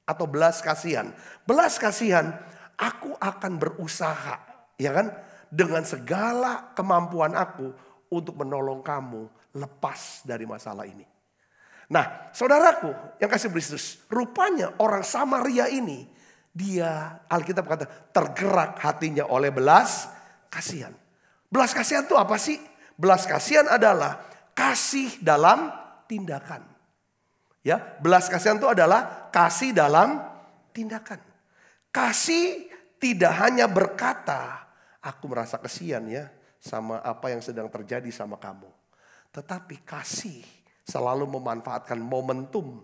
atau belas kasihan. Belas kasihan, aku akan berusaha, ya kan? Dengan segala kemampuan aku untuk menolong kamu lepas dari masalah ini. Nah, saudaraku yang kasih Kristus, rupanya orang Samaria ini dia, Alkitab kata, tergerak hatinya oleh belas kasihan. Belas kasihan itu apa sih? Belas kasihan adalah kasih dalam tindakan. Ya, belas kasihan itu adalah kasih dalam tindakan. Kasih tidak hanya berkata, aku merasa kasihan ya sama apa yang sedang terjadi sama kamu. Tetapi kasih selalu memanfaatkan momentum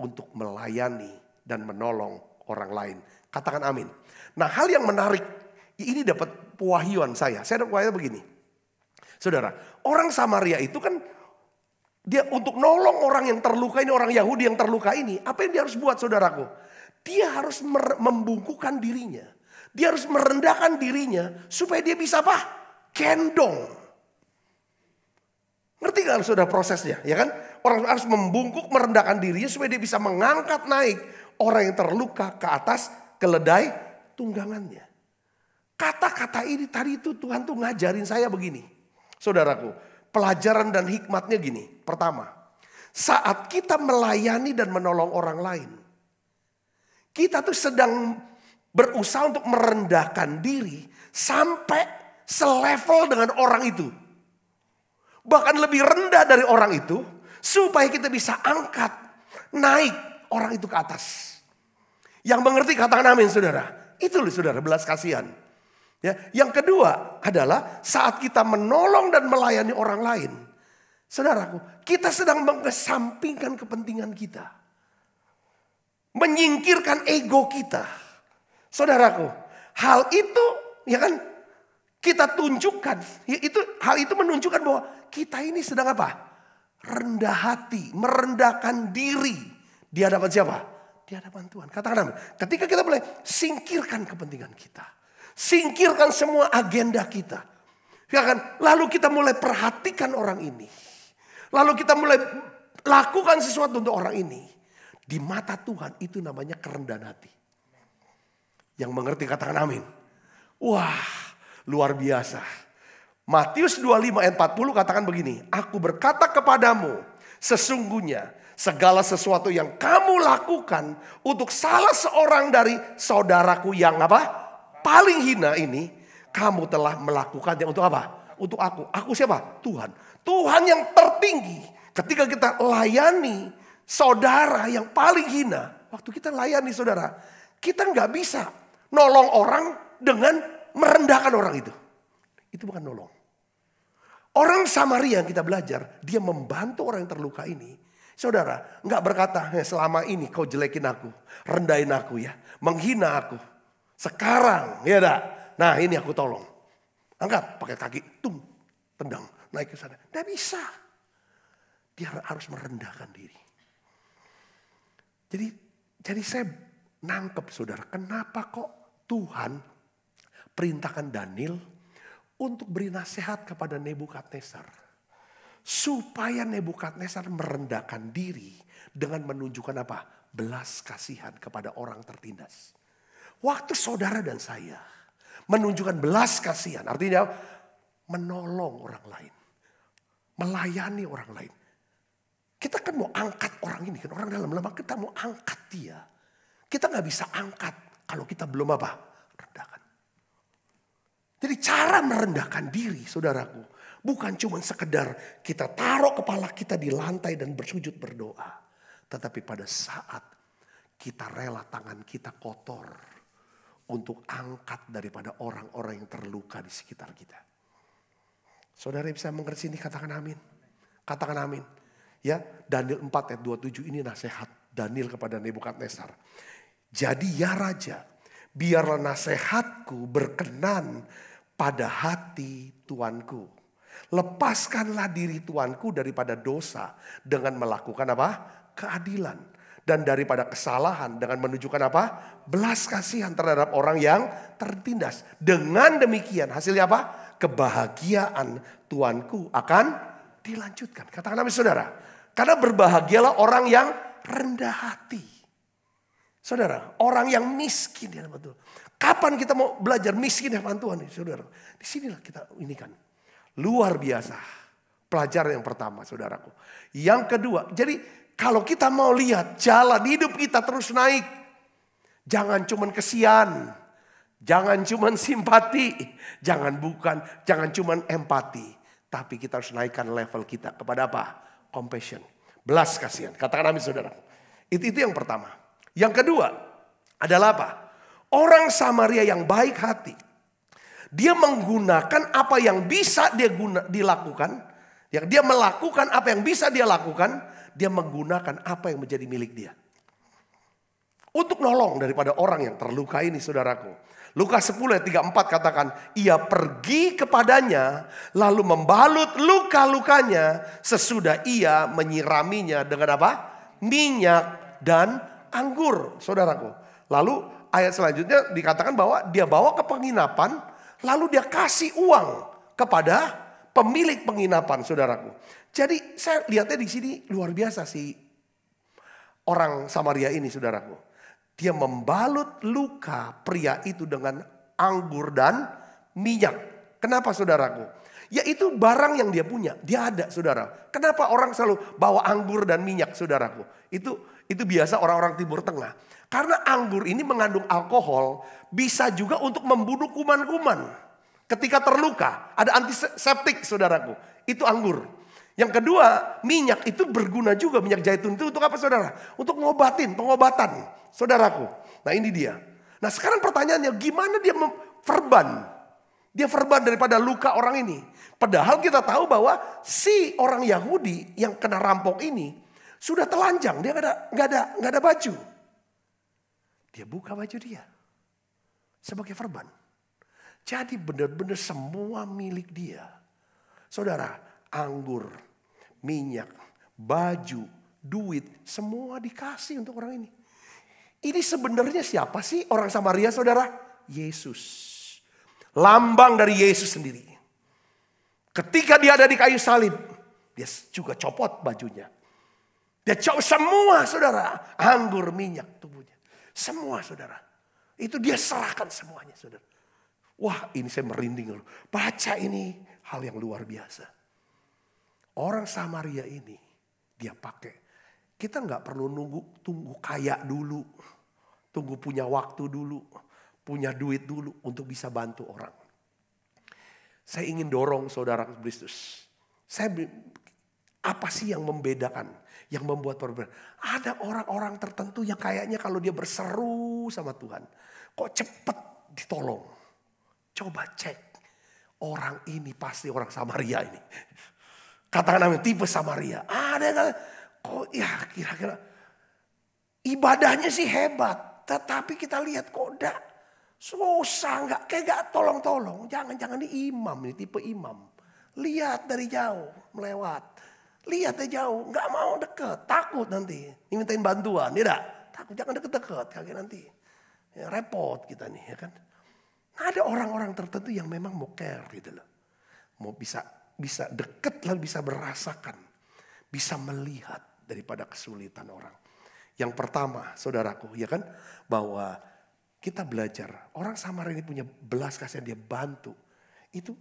untuk melayani dan menolong orang lain. Katakan amin. Nah, hal yang menarik, ini dapat pewahyuan saya. Saya dapat pewahyuan begini. Saudara, orang Samaria itu kan dia untuk nolong orang yang terluka ini, orang Yahudi yang terluka ini, apa yang dia harus buat saudaraku? Dia harus membungkukkan dirinya. Dia harus merendahkan dirinya supaya dia bisa apa? Gendong. Ngerti gak saudara prosesnya? Ya kan? Orang harus membungkuk, merendahkan dirinya supaya dia bisa mengangkat naik orang yang terluka ke atas keledai tunggangannya. Kata-kata ini tadi itu Tuhan tuh ngajarin saya begini. Saudaraku, pelajaran dan hikmatnya gini. Pertama, saat kita melayani dan menolong orang lain, kita tuh sedang berusaha untuk merendahkan diri sampai selevel dengan orang itu. Bahkan lebih rendah dari orang itu, supaya kita bisa angkat, naik orang itu ke atas. Yang mengerti katakan amin saudara. Itu loh saudara, belas kasihan. Ya, yang kedua adalah saat kita menolong dan melayani orang lain. Saudaraku, kita sedang mengesampingkan kepentingan kita. Menyingkirkan ego kita. Saudaraku, hal itu ya kan kita tunjukkan. Hal itu menunjukkan bahwa kita ini sedang apa? Rendah hati, merendahkan diri. Di hadapan siapa? Di hadapan Tuhan. Katakan amin. Ketika kita mulai singkirkan kepentingan kita. Singkirkan semua agenda kita. Ya kan? Lalu kita mulai perhatikan orang ini. Lalu kita mulai lakukan sesuatu untuk orang ini. Di mata Tuhan itu namanya kerendahan hati. Yang mengerti katakan amin. Wah, luar biasa. Matius 25 ayat 40 katakan begini. Aku berkata kepadamu, sesungguhnya segala sesuatu yang kamu lakukan untuk salah seorang dari saudaraku yang apa? Paling hina ini, kamu telah melakukannya untuk apa? Untuk aku. Aku siapa? Tuhan. Tuhan yang tertinggi. Ketika kita layani saudara yang paling hina. Waktu kita layani saudara, kita nggak bisa nolong orang dengan merendahkan orang itu. Itu bukan nolong. Orang Samaria yang kita belajar, dia membantu orang yang terluka ini. Saudara, nggak berkata, selama ini kau jelekin aku, rendahin aku ya, menghina aku. Sekarang, ya dah. Nah ini aku tolong. Angkat, pakai kaki, tung, tendang, naik ke sana. Nggak bisa. Dia harus merendahkan diri. Jadi saya nangkep saudara, kenapa kok Tuhan perintahkan Daniel untuk beri nasihat kepada Nebukadnezar. Supaya Nebukadnezar merendahkan diri dengan menunjukkan apa? Belas kasihan kepada orang tertindas. Waktu saudara dan saya menunjukkan belas kasihan, artinya menolong orang lain, melayani orang lain. Kita kan mau angkat orang ini, kan orang dalam lemah, kita mau angkat dia. Kita nggak bisa angkat kalau kita belum apa? Rendahkan. Jadi cara merendahkan diri, saudaraku, bukan cuma sekedar kita taruh kepala kita di lantai dan bersujud berdoa. Tetapi pada saat kita rela tangan kita kotor untuk angkat daripada orang-orang yang terluka di sekitar kita. Saudara bisa mengerti ini, katakan amin. Katakan amin. Ya, Daniel 4 ayat 27 ini nasihat Daniel kepada Nebukadnezar. Jadi ya raja, biarlah nasihatku berkenan pada hati tuanku. Lepaskanlah diri tuanku daripada dosa dengan melakukan apa? Keadilan. Dan daripada kesalahan dengan menunjukkan apa? Belas kasihan terhadap orang yang tertindas. Dengan demikian hasilnya apa? Kebahagiaan tuanku akan dilanjutkan. Katakan amin saudara. Karena berbahagialah orang yang rendah hati. Saudara, orang yang miskin ya betul. Kapan kita mau belajar miskin ya Tuhan, saudara? Di sinilah kita ini kan. Luar biasa. Pelajaran yang pertama, saudaraku. Yang kedua, jadi kalau kita mau lihat jalan hidup kita terus naik. Jangan cuman kesian. Jangan cuman simpati. Jangan cuman empati. Tapi kita harus naikkan level kita kepada apa? Compassion. Belas kasihan. Katakan amin saudara. Itu yang pertama. Yang kedua adalah apa? Orang Samaria yang baik hati. Dia menggunakan apa yang bisa dilakukan. Yang dia melakukan apa yang bisa dia lakukan. Dia menggunakan apa yang menjadi milik dia. Untuk nolong daripada orang yang terluka ini saudaraku. Lukas 10 ayat 34 katakan. Ia pergi kepadanya lalu membalut luka-lukanya. Sesudah ia menyiraminya dengan apa? Minyak dan anggur saudaraku. Lalu ayat selanjutnya dikatakan bahwa dia bawa ke penginapan. Lalu dia kasih uang kepada pemilik penginapan saudaraku. Jadi saya lihatnya di sini luar biasa sih orang Samaria ini saudaraku. Dia membalut luka pria itu dengan anggur dan minyak. Kenapa saudaraku? Ya itu barang yang dia punya. Dia ada saudara. Kenapa orang selalu bawa anggur dan minyak saudaraku? Itu biasa orang-orang Timur Tengah. Karena anggur ini mengandung alkohol. Bisa juga untuk membunuh kuman-kuman. Ketika terluka ada antiseptik saudaraku. Itu anggur. Yang kedua, minyak itu berguna juga. Minyak zaitun itu untuk apa saudara? Untuk pengobatan saudaraku. Nah ini dia. Nah sekarang pertanyaannya gimana dia verban? Dia verban daripada luka orang ini. Padahal kita tahu bahwa si orang Yahudi yang kena rampok ini sudah telanjang. Dia nggak ada baju. Dia buka baju dia sebagai verban. Jadi benar-benar semua milik dia. Saudara, anggur, minyak, baju, duit, semua dikasih untuk orang ini. Ini sebenarnya siapa sih orang Samaria saudara? Yesus. Lambang dari Yesus sendiri. Ketika dia ada di kayu salib, dia juga copot bajunya. Dia copot semua saudara, anggur, minyak tubuhnya. Semua saudara. Itu dia serahkan semuanya saudara. Wah ini saya merinding loh. Baca ini hal yang luar biasa. Orang Samaria ini dia pakai. Kita nggak perlu tunggu kaya dulu. Tunggu punya waktu dulu. Punya duit dulu untuk bisa bantu orang. Saya ingin dorong saudara Kristus. Apa sih yang membedakan? Yang membuat perbedaan? Ada orang-orang tertentu yang kayaknya kalau dia berseru sama Tuhan. Kok cepet ditolong. Coba cek. Orang ini pasti orang Samaria ini. Katakan namanya tipe Samaria. Ada kok ya kira-kira. Ibadahnya sih hebat. Tetapi kita lihat kok enggak. Susah kayak gak tolong-tolong. Jangan di imam ini tipe imam. Lihat dari jauh melewat. Lihat dari jauh gak mau deket. Takut nanti dimintain bantuan. Tidak. Takut jangan deket-deket. Kagak nanti ya, repot kita nih ya kan. Ada orang-orang tertentu yang memang mau care gitu loh. Mau bisa deket lalu bisa merasakan. Bisa melihat daripada kesulitan orang. Yang pertama saudaraku ya kan. Bahwa kita belajar. Orang Samaria ini punya belas kasihan, dia bantu. Itu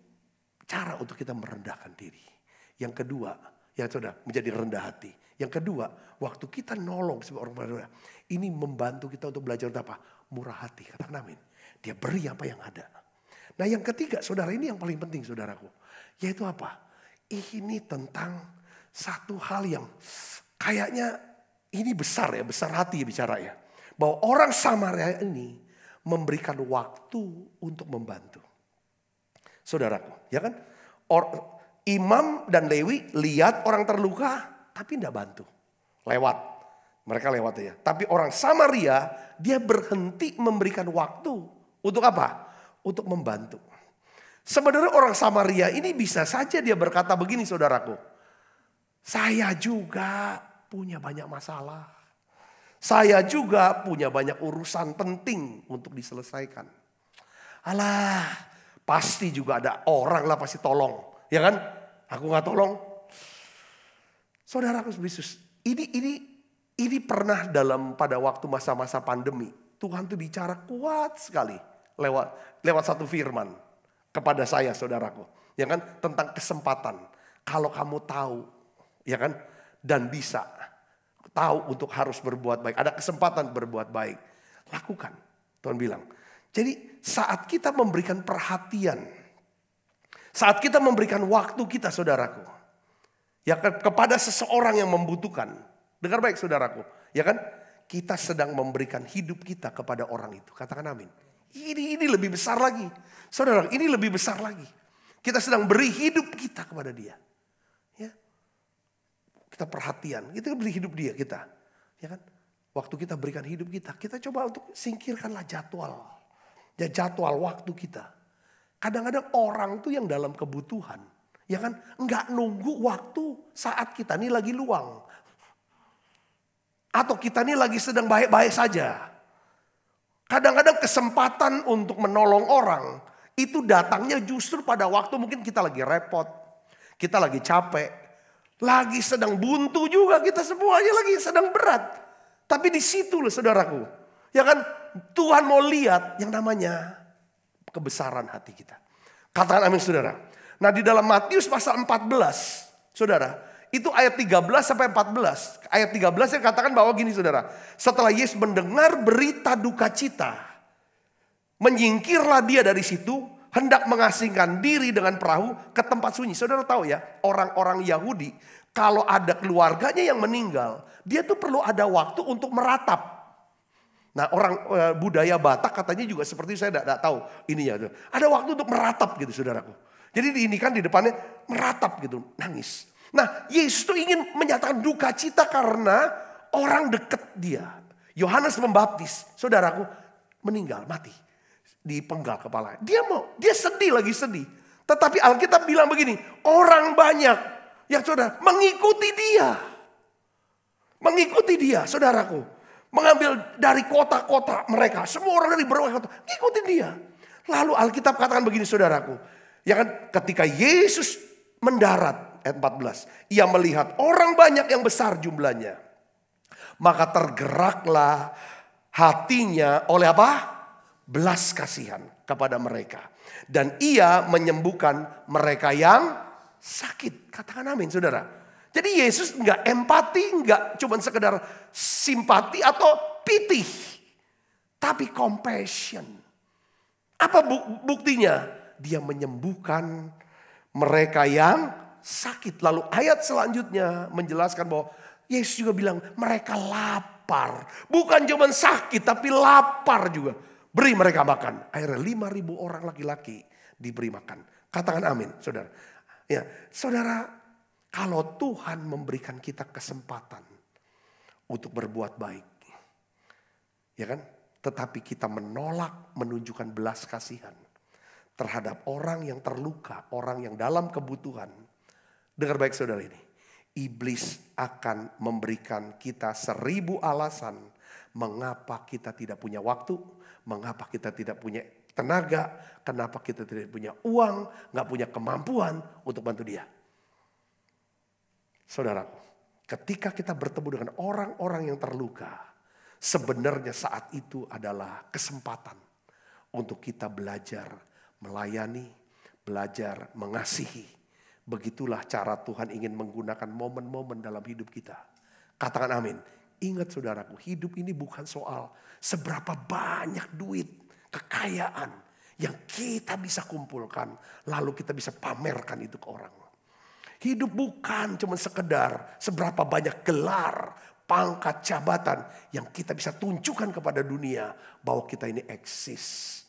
cara untuk kita merendahkan diri. Yang kedua, ya sudah menjadi rendah hati. Yang kedua, waktu kita nolong sebuah orang berbeda, ini membantu kita untuk belajar untuk apa? Murah hati, katakan amin. Dia beri apa yang ada. Nah yang ketiga, saudara, ini yang paling penting saudaraku. Yaitu apa? Ini tentang satu hal yang kayaknya ini besar ya, besar hati bicara ya. Bahwa orang Samaria ini memberikan waktu untuk membantu. Saudaraku, ya kan? Imam dan Lewi lihat orang terluka, tapi tidak bantu. Lewat, mereka lewat ya. Tapi orang Samaria, dia berhenti memberikan waktu. Untuk apa? Untuk membantu. Sebenarnya orang Samaria ini bisa saja dia berkata begini saudaraku. Saya juga punya banyak masalah. Saya juga punya banyak urusan penting untuk diselesaikan. Alah, pasti juga ada orang lah pasti tolong. Ya kan? Aku gak tolong. Saudaraku Yesus, ini pernah pada waktu masa-masa pandemi. Tuhan tuh bicara kuat sekali lewat satu firman kepada saya saudaraku. Ya kan? Tentang kesempatan. Kalau kamu tahu, ya kan? Dan bisa. Tahu untuk harus berbuat baik. Ada kesempatan berbuat baik. Lakukan. Tuhan bilang. Jadi saat kita memberikan perhatian. Saat kita memberikan waktu kita saudaraku. Ya kepada seseorang yang membutuhkan. Dengar baik saudaraku. Ya kan. Kita sedang memberikan hidup kita kepada orang itu. Katakan amin. Ini lebih besar lagi. Saudara, ini lebih besar lagi. Kita sedang beri hidup kita kepada dia. Ya. Kita perhatian, kita beri hidup dia kita. Ya kan? Waktu kita berikan hidup kita coba untuk singkirkanlah jadwal. Ya jadwal waktu kita. Kadang-kadang orang tuh yang dalam kebutuhan, ya kan, enggak nunggu waktu saat kita nih lagi luang. Atau kita nih lagi sedang baik-baik saja. Kadang-kadang kesempatan untuk menolong orang itu datangnya justru pada waktu mungkin kita lagi repot, kita lagi capek. Lagi sedang buntu juga kita semuanya lagi sedang berat. Tapi di situ loh saudaraku. Ya kan Tuhan mau lihat yang namanya kebesaran hati kita. Katakan amin saudara. Nah di dalam Matius pasal 14 saudara. Itu ayat 13 sampai 14. Ayat 13 yang katakan bahwa gini saudara. Setelah Yesus mendengar berita duka cita. Menyingkirlah dia dari situ. Hendak mengasingkan diri dengan perahu ke tempat sunyi. Saudara tahu ya, orang-orang Yahudi kalau ada keluarganya yang meninggal, dia tuh perlu ada waktu untuk meratap. Nah orang budaya Batak katanya juga seperti saya tidak tahu ininya. Ada waktu untuk meratap gitu saudaraku. Jadi ini kan di depannya meratap gitu, nangis. Nah Yesus tuh ingin menyatakan duka cita karena orang dekat dia. Yohanes Pembaptis, saudaraku, meninggal, mati. Dipenggal kepala. Dia sedih lagi sedih. Tetapi Alkitab bilang begini, orang banyak yang saudara mengikuti dia. Mengikuti dia, saudaraku. Mengambil dari kota-kota mereka. Semua orang dari berbagai kota, ikuti dia. Lalu Alkitab katakan begini saudaraku. Ya kan ketika Yesus mendarat, ayat 14. Ia melihat orang banyak yang besar jumlahnya. Maka tergeraklah hatinya oleh apa? Belas kasihan kepada mereka. Dan ia menyembuhkan mereka yang sakit. Katakan amin saudara. Jadi Yesus enggak empati, enggak cuma sekedar simpati atau pity. Tapi compassion. Apa buktinya? Dia menyembuhkan mereka yang sakit. Lalu ayat selanjutnya menjelaskan bahwa Yesus juga bilang mereka lapar. Bukan cuma sakit tapi lapar juga. Beri mereka makan. Akhirnya 5.000 orang laki-laki diberi makan. Katakan amin, saudara. Ya, saudara, kalau Tuhan memberikan kita kesempatan untuk berbuat baik, ya kan? Tetapi kita menolak menunjukkan belas kasihan terhadap orang yang terluka, orang yang dalam kebutuhan. Dengar baik saudara ini. Iblis akan memberikan kita 1000 alasan mengapa kita tidak punya waktu. Mengapa kita tidak punya tenaga, kenapa kita tidak punya uang, gak punya kemampuan untuk bantu dia. Saudara, ketika kita bertemu dengan orang-orang yang terluka, sebenarnya saat itu adalah kesempatan untuk kita belajar melayani, belajar mengasihi. Begitulah cara Tuhan ingin menggunakan momen-momen dalam hidup kita. Katakan amin. Ingat saudaraku, hidup ini bukan soal seberapa banyak duit, kekayaan yang kita bisa kumpulkan, lalu kita bisa pamerkan itu ke orang. Hidup bukan cuma sekedar seberapa banyak gelar, pangkat, jabatan yang kita bisa tunjukkan kepada dunia bahwa kita ini eksis.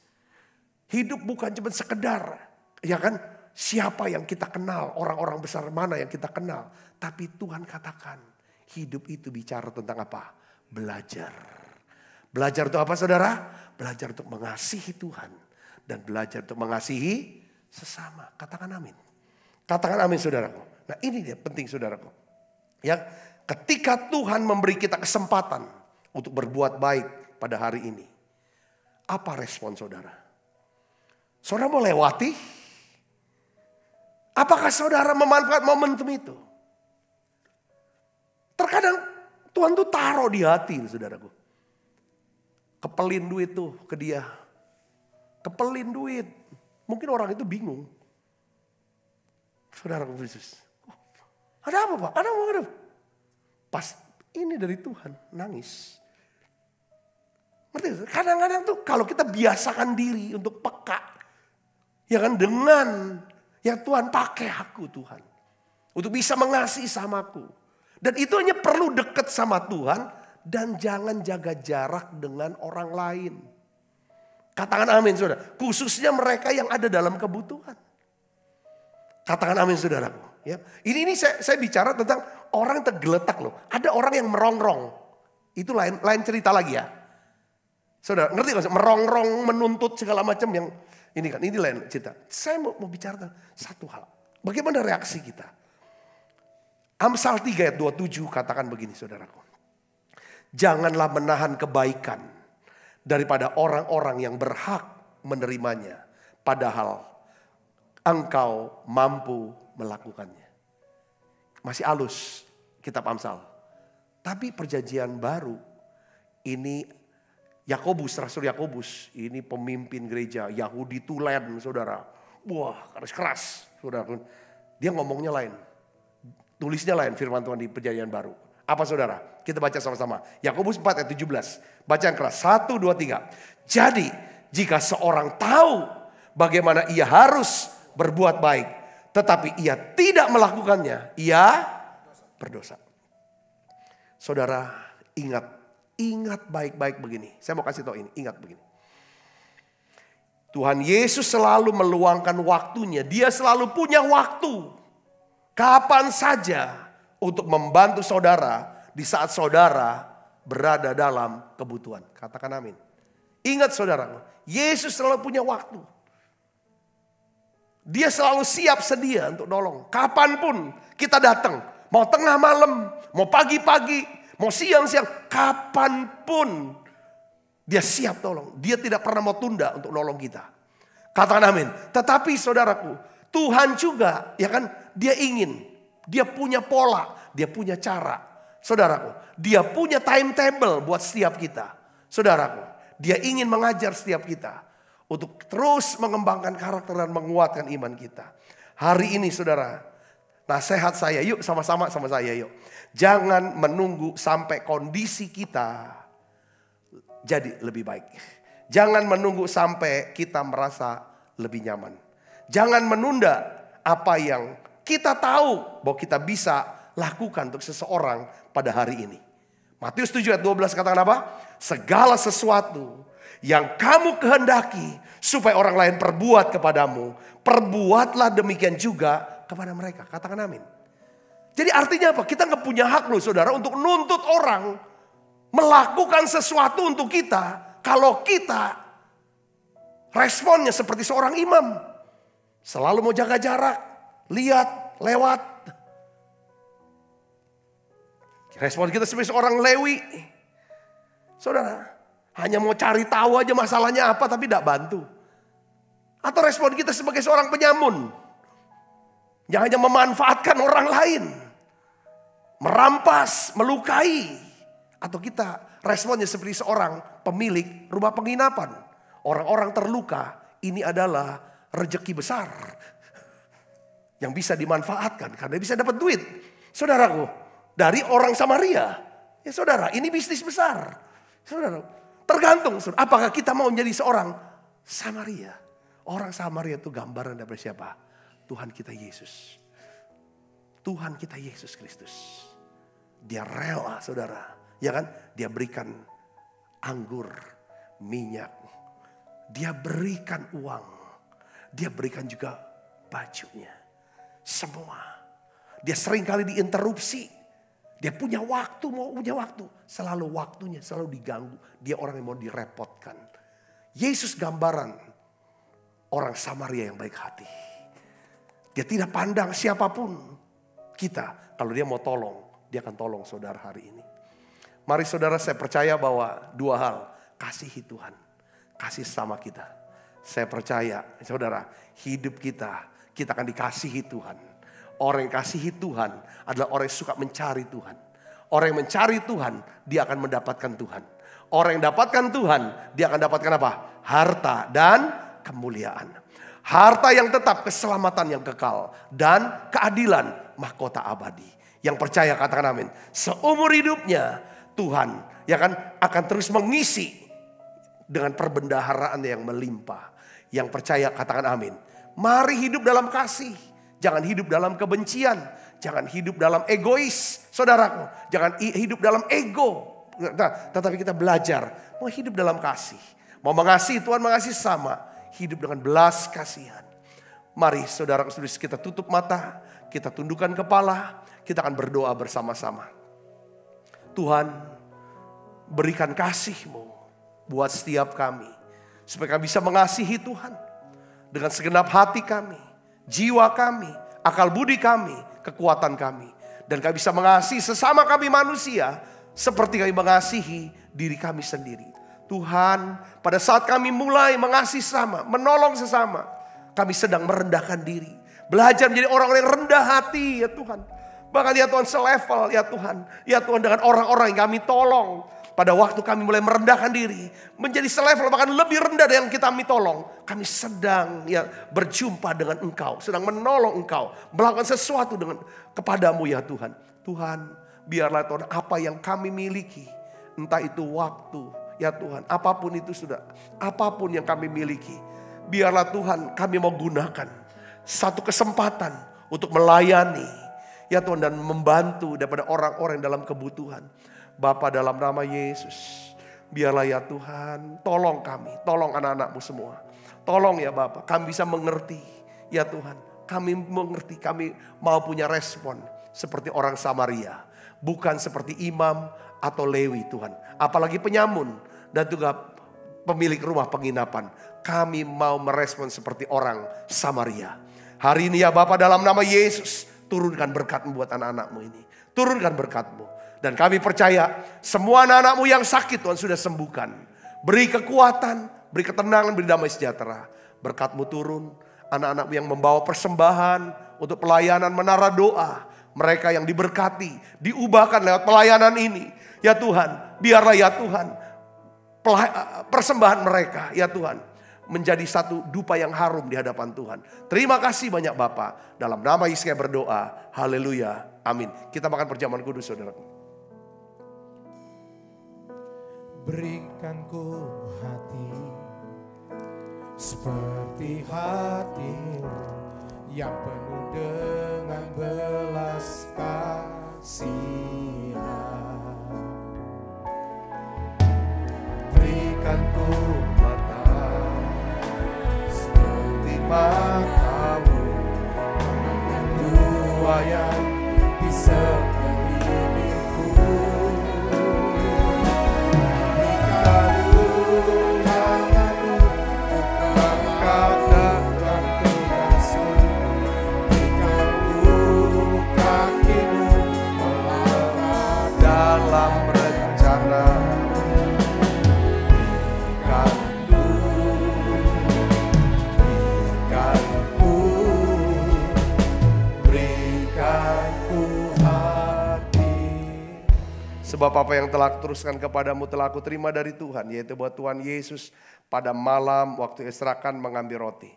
Hidup bukan cuma sekedar, ya kan, siapa yang kita kenal, orang-orang besar mana yang kita kenal. Tapi Tuhan katakan, hidup itu bicara tentang apa? Belajar. Belajar untuk apa saudara? Belajar untuk mengasihi Tuhan. Dan belajar untuk mengasihi sesama. Katakan amin. Katakan amin saudaraku. Nah ini dia penting saudaraku. Ya, ketika Tuhan memberi kita kesempatan untuk berbuat baik pada hari ini. Apa respon saudara? Saudara mau lewati? Apakah saudara memanfaatkan momentum itu? Terkadang Tuhan tuh taruh di hati saudaraku. Kepelin duit tuh ke dia. Kepelin duit. Mungkin orang itu bingung. Saudaraku Yesus. Ada apa Pak? Ada apa? Pas ini dari Tuhan nangis. Ngerti? Kadang-kadang tuh kalau kita biasakan diri untuk peka. Ya kan dengan ya Tuhan pakai aku Tuhan. Untuk bisa mengasihi samaku. Dan itu hanya perlu dekat sama Tuhan. Dan jangan jaga jarak dengan orang lain. Katakan amin saudara. Khususnya mereka yang ada dalam kebutuhan. Katakan amin saudaraku. Ya. Ini saya bicara tentang orang tergeletak loh. Ada orang yang merongrong. Itu lain cerita lagi ya. Saudara ngerti gak? Merongrong, menuntut segala macam yang ini kan. Ini lain cerita. Saya mau bicara tentang satu hal. Bagaimana reaksi kita? Amsal 3 ayat 27 katakan begini saudaraku. Janganlah menahan kebaikan daripada orang-orang yang berhak menerimanya. Padahal engkau mampu melakukannya. Masih halus kitab Amsal. Tapi perjanjian baru ini Yakobus, Rasul Yakobus. Ini pemimpin gereja Yahudi tulen saudara. Wah keras saudara. Dia ngomongnya lain. Tulisnya lain firman Tuhan di perjanjian baru. Apa saudara? Kita baca sama-sama. Yakobus 4 ayat 17. Baca yang keras. 1, 2, 3. Jadi jika seorang tahu bagaimana ia harus berbuat baik. Tetapi ia tidak melakukannya. Ia berdosa. Saudara ingat. Ingat baik-baik begini. Saya mau kasih tahu ini. Ingat begini. Tuhan Yesus selalu meluangkan waktunya. Dia selalu punya waktu. Kapan saja. Untuk membantu saudara di saat saudara berada dalam kebutuhan. Katakan amin. Ingat saudara, Yesus selalu punya waktu. Dia selalu siap sedia untuk nolong. Kapanpun kita datang. Mau tengah malam, mau pagi-pagi, mau siang-siang. Kapanpun dia siap tolong. Dia tidak pernah mau tunda untuk nolong kita. Katakan amin. Tetapi saudaraku, Tuhan juga ya kan dia ingin. Dia punya pola, dia punya cara. Saudaraku, dia punya timetable buat setiap kita. Saudaraku, dia ingin mengajar setiap kita. Untuk terus mengembangkan karakter dan menguatkan iman kita. Hari ini saudara, nasihat saya, yuk sama-sama sama saya yuk. Jangan menunggu sampai kondisi kita jadi lebih baik. Jangan menunggu sampai kita merasa lebih nyaman. Jangan menunda apa yang kita tahu bahwa kita bisa lakukan untuk seseorang pada hari ini. Matius 7 ayat 12 katakan apa? Segala sesuatu yang kamu kehendaki supaya orang lain perbuat kepadamu, perbuatlah demikian juga kepada mereka. Katakan amin. Jadi artinya apa? Kita gak punya hak loh saudara untuk nuntut orang melakukan sesuatu untuk kita. Kalau kita responnya seperti seorang imam. Selalu mau jaga jarak. Lihat, lewat. Respon kita sebagai seorang Lewi. Saudara, hanya mau cari tahu aja masalahnya apa tapi tidak bantu. Atau respon kita sebagai seorang penyamun. Yang hanya memanfaatkan orang lain. Merampas, melukai. Atau kita Responnya seperti seorang pemilik rumah penginapan. Orang-orang terluka, ini adalah rezeki besar yang bisa dimanfaatkan karena bisa dapat duit. Saudaraku, dari orang Samaria. Ya saudara, ini bisnis besar. Saudara, tergantung apakah kita mau menjadi seorang Samaria. Orang Samaria itu gambaran dari siapa? Tuhan kita Yesus. Tuhan kita Yesus Kristus. Dia rela, saudara. Ya kan? Dia berikan anggur, minyak. Dia berikan uang. Dia berikan juga bajunya. Semua. Dia seringkali diinterupsi. Dia punya waktu, mau punya waktu. Selalu waktunya, selalu diganggu. Dia orang yang mau direpotkan. Yesus gambaran orang Samaria yang baik hati. Dia tidak pandang siapapun kita. Kalau dia mau tolong, dia akan tolong saudara hari ini. Mari saudara, saya percaya bahwa dua hal. Kasihi Tuhan, kasih sama kita. Saya percaya saudara, hidup kita akan dikasihi Tuhan. Orang yang kasihi Tuhan adalah orang yang suka mencari Tuhan. Orang yang mencari Tuhan, dia akan mendapatkan Tuhan. Orang yang dapatkan Tuhan, dia akan dapatkan apa? Harta dan kemuliaan. Harta yang tetap, keselamatan yang kekal. Dan keadilan, mahkota abadi. Yang percaya katakan amin. Seumur hidupnya Tuhan ya kan akan terus mengisi dengan perbendaharaan yang melimpah. Yang percaya katakan amin. Mari hidup dalam kasih. Jangan hidup dalam kebencian. Jangan hidup dalam egois. Saudaraku, jangan hidup dalam ego. Nah, tetapi kita belajar mau hidup dalam kasih. Mau mengasihi Tuhan, mengasihi sama. Hidup dengan belas kasihan. Mari saudara-saudari kita tutup mata. Kita tundukkan kepala. Kita akan berdoa bersama-sama. Tuhan, berikan kasih-Mu buat setiap kami. Supaya kami bisa mengasihi Tuhan. Dengan segenap hati kami, jiwa kami, akal budi kami, kekuatan kami. Dan kami bisa mengasihi sesama kami manusia. Seperti kami mengasihi diri kami sendiri. Tuhan, pada saat kami mulai mengasihi sesama, menolong sesama, kami sedang merendahkan diri. Belajar menjadi orang-orang yang rendah hati ya Tuhan. Bahkan ya Tuhan selevel ya Tuhan. Ya Tuhan dengan orang-orang yang kami tolong. Pada waktu kami mulai merendahkan diri. Menjadi selevel bahkan lebih rendah dari yang kami tolong. Kami sedang ya berjumpa dengan Engkau. Sedang menolong Engkau. Melakukan sesuatu kepadamu ya Tuhan. Tuhan, biarlah Tuhan apa yang kami miliki. Entah itu waktu ya Tuhan. Apapun itu sudah. Apapun yang kami miliki. Biarlah Tuhan kami mau gunakan. Satu kesempatan untuk melayani. Ya Tuhan, dan membantu daripada orang-orang dalam kebutuhan. Bapa dalam nama Yesus, biarlah ya Tuhan, tolong kami, tolong anak-anak-Mu semua. Tolong ya Bapa, kami bisa mengerti. Ya Tuhan, kami mengerti, kami mau punya respon seperti orang Samaria. Bukan seperti imam atau Lewi Tuhan. Apalagi penyamun dan juga pemilik rumah penginapan. Kami mau merespon seperti orang Samaria. Hari ini ya Bapa dalam nama Yesus, turunkan berkat-Mu buat anak-anak-Mu ini. Turunkan berkat-Mu. Dan kami percaya semua anak-anak-Mu yang sakit Tuhan sudah sembuhkan. Beri kekuatan, beri ketenangan, beri damai sejahtera. Berkat-Mu turun, anak-anak-Mu yang membawa persembahan untuk pelayanan menara doa. Mereka yang diberkati, diubahkan lewat pelayanan ini. Ya Tuhan, biarlah ya Tuhan, persembahan mereka ya Tuhan menjadi satu dupa yang harum di hadapan Tuhan. Terima kasih banyak Bapa. Dalam nama Yesus kami berdoa. Haleluya. Amin. Kita makan perjamuan kudus saudaraku. Berikan ku hati seperti hati-Mu yang penuh dengan belas kasihan. Berikan ku mata seperti mata-Mu, memandang dua yang di sekelilingku. Berikan Sebab apa yang telah kuteruskan kepadamu telah aku terima dari Tuhan, yaitu bahwa Tuhan Yesus pada malam waktu Israkan mengambil roti.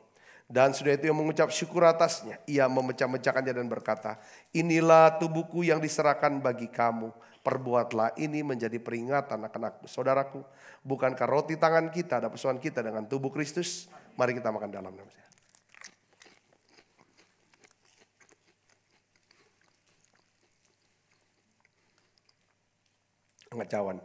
Dan sudah itu ia mengucap syukur atasnya. Ia memecah-mecahkannya dan berkata, inilah tubuhku yang diserahkan bagi kamu. Perbuatlah ini menjadi peringatan akan aku. Saudaraku, bukankah roti tangan kita ada persoalan kita dengan tubuh Kristus? Mari kita makan dalam nama. Cawan.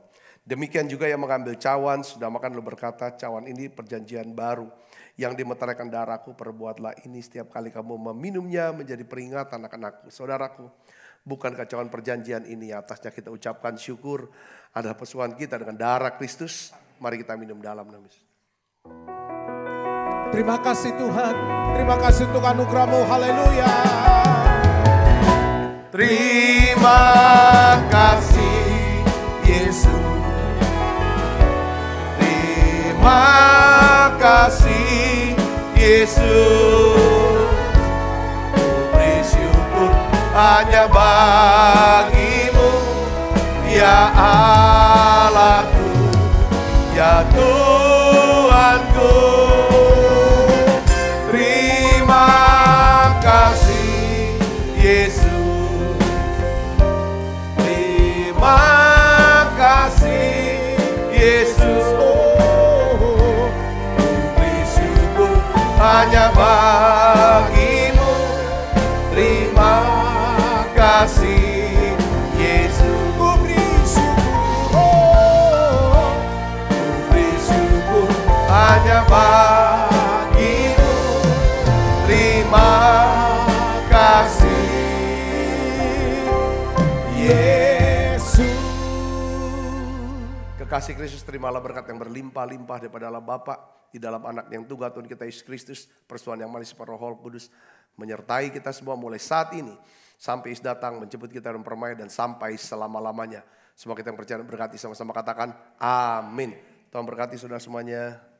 Demikian juga yang mengambil cawan sudah makan lalu berkata, cawan ini perjanjian baru yang dimeteraikan darahku, perbuatlah ini setiap kali kamu meminumnya menjadi peringatan akan aku. Saudaraku, bukankah cawan perjanjian ini atasnya kita ucapkan syukur ada persoalan kita dengan darah Kristus? Mari kita minum dalam nama Yesus. Terima kasih Tuhan, terima kasih untuk anugerah-Mu, haleluya. Terima kasih Yesus, terima kasih Yesus, ku beri syukur hanya bagimu, ya Allahku, ya Tuhanku. Terima kasih Yesus, terima kasih Yesus, ku beri syukur hanya bagimu. Terima kasih Yesus, ku beri syukur hanya bagimu. Terima kasih Yesus. Kekasih Kristus, terimalah berkat yang berlimpah-limpah daripada Allah Bapa di dalam anak yang tunggal Tuhan kita Yesus Kristus, persekutuan yang manis Roh Kudus menyertai kita semua mulai saat ini sampai Yesus datang menjemput kita dan permai dan sampai selama-lamanya. Semua kita yang percaya berkati sama-sama katakan amin. Tuhan berkati saudara semuanya.